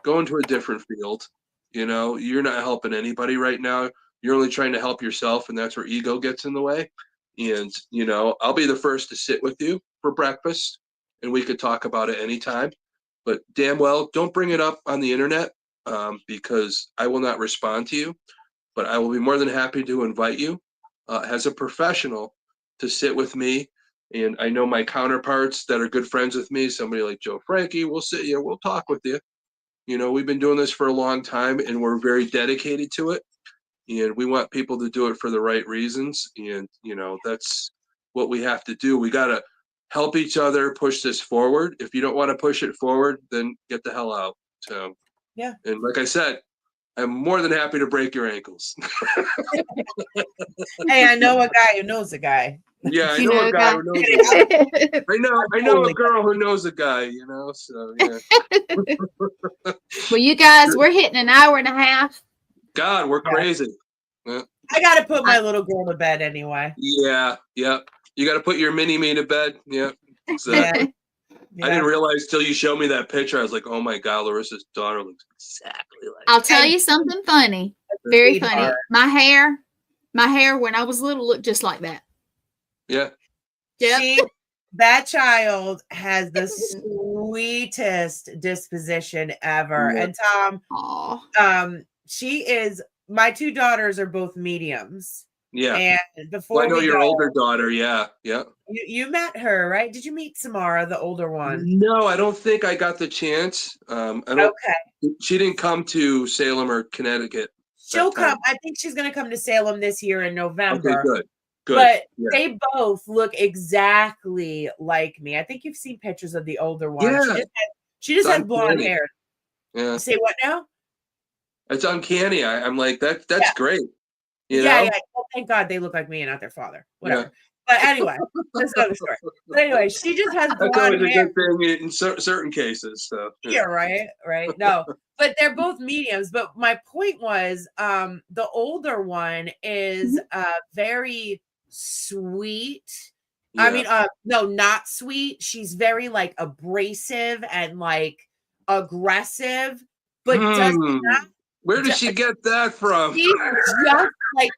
go into a different field. You're not helping anybody right now. You're only trying to help yourself, and that's where ego gets in the way. And, I'll be the first to sit with you for breakfast and we could talk about it anytime. But damn well, don't bring it up on the internet because I will not respond to you. But I will be more than happy to invite you as a professional to sit with me. And I know my counterparts that are good friends with me, somebody like Joe Frankie, we'll sit here, we'll talk with you. We've been doing this for a long time and we're very dedicated to it. And we want people to do it for the right reasons. And, that's what we have to do. We got to help each other push this forward. If you don't want to push it forward, then get the hell out. So, Yeah. And like I said, I'm more than happy to break your ankles. Hey, I know a guy who knows a guy. Yeah, I You know know a guy who knows a guy. I know a girl who knows a guy, so yeah. Well, you guys, we're hitting an hour and a half. God, we're crazy. I got to put my little girl to bed anyway. Yeah. You got to put your mini-me to bed. Yeah, exactly. Yeah. I didn't realize till you showed me that picture. I was like, oh my God, Larissa's daughter looks exactly like I'll tell you something funny. Very funny. My hair when I was little looked just like that. Yeah. Yep. That child has the sweetest disposition ever. Yeah. And Tom, Aww. she is, my 2 daughters are both mediums. Yeah. And before I know we your go, older daughter. Yeah. you met her, right? Did you meet Samara, the older one? No, I don't think I got the chance. Okay. She didn't come to Salem or Connecticut. She'll come. I think she's going to come to Salem this year in November. Okay, good. But Yeah. they both look exactly like me. I think you've seen pictures of the older one. Yeah. She just has blonde hair. Yeah. Say what now? It's uncanny. I'm like, that's great. Yeah. Well, thank God they look like me and not their father. Whatever. Yeah. But anyway, that's another story. But anyway, she just has That's blonde always hair. a good thing in certain cases. So Yeah, right. No, but they're both mediums. But my point was, the older one is very sweet. Yeah. I mean, no, not sweet. She's very like abrasive and like aggressive, but does not. Where did she get that from? She's just like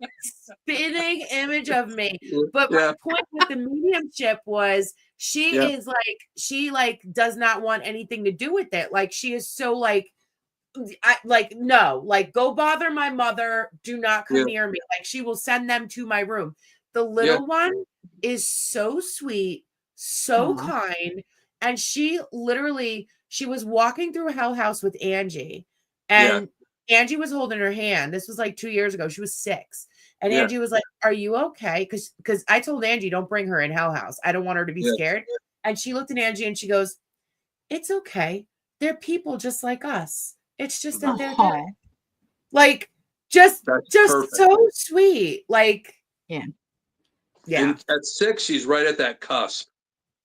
spitting image of me. But my point with the mediumship was she is like, she like does not want anything to do with it. Like she is so like, no, like go bother my mother. Do not come near me. Like she will send them to my room. The little one is so sweet, so kind. And she was walking through Hell House with Angie, and Angie was holding her hand. This was like 2 years ago. She was 6. And Angie was like, "Are you okay?" Because I told Angie, don't bring her in Hell House. I don't want her to be scared. And she looked at Angie and she goes, "It's okay. They're people just like us. It's just that they're dead." Like, just perfect. so sweet. Like, yeah. And at 6, she's right at that cusp.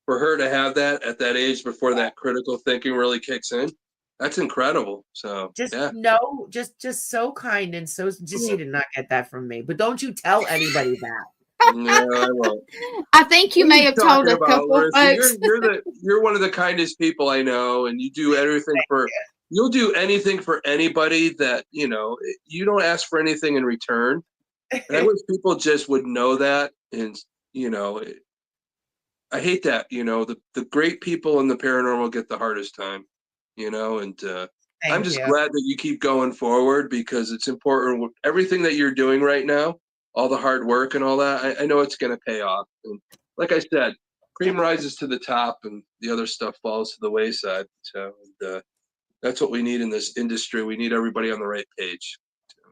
For her to have that at that age before that critical thinking really kicks in, that's incredible. So just so kind and so just you did not get that from me. But don't you tell anybody that. No, I won't. I think you may have told a couple folks. You're one of the kindest people I know, and you do everything you'll do anything for anybody that, you don't ask for anything in return. And I wish people just would know that. And, I hate that, the great people in the paranormal get the hardest time, and I'm just glad that you keep going forward, because it's important with everything that you're doing right now, all the hard work and all that. I know it's going to pay off. And like I said, cream rises to the top and the other stuff falls to the wayside. So that's what we need in this industry. We need everybody on the right page. So.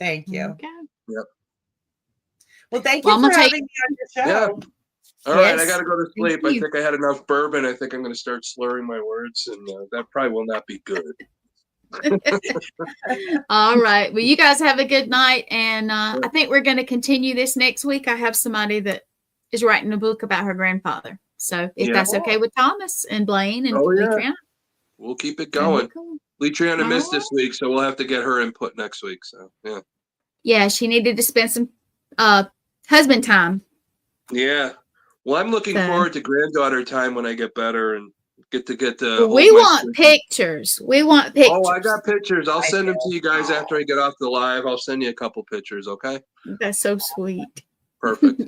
Thank you. Okay. Yep. Well, thank you for having me on your show. Yeah. All right, I got to go to sleep. I think I had enough bourbon. I think I'm going to start slurring my words, and that probably will not be good. All right. Well, you guys have a good night, and I think we're going to continue this next week. I have somebody that is writing a book about her grandfather. So if that's okay with Thomas and Blaine and Letriana. We'll keep it going. Letriana missed this week, so we'll have to get her input next week. So, yeah. Yeah, she needed to spend some husband time. Yeah. Well, I'm looking forward to granddaughter time when I get better and get the. We want pictures. We want pictures. Oh, I got pictures. I'll send them to you guys after I get off the live. I'll send you a couple pictures. Okay. That's so sweet. Perfect.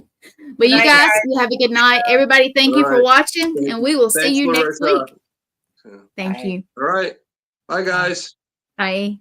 Well, you guys, you have a good night. Everybody, thank you for watching, and we will see you next week. Thank you. All right. Bye, guys. Bye.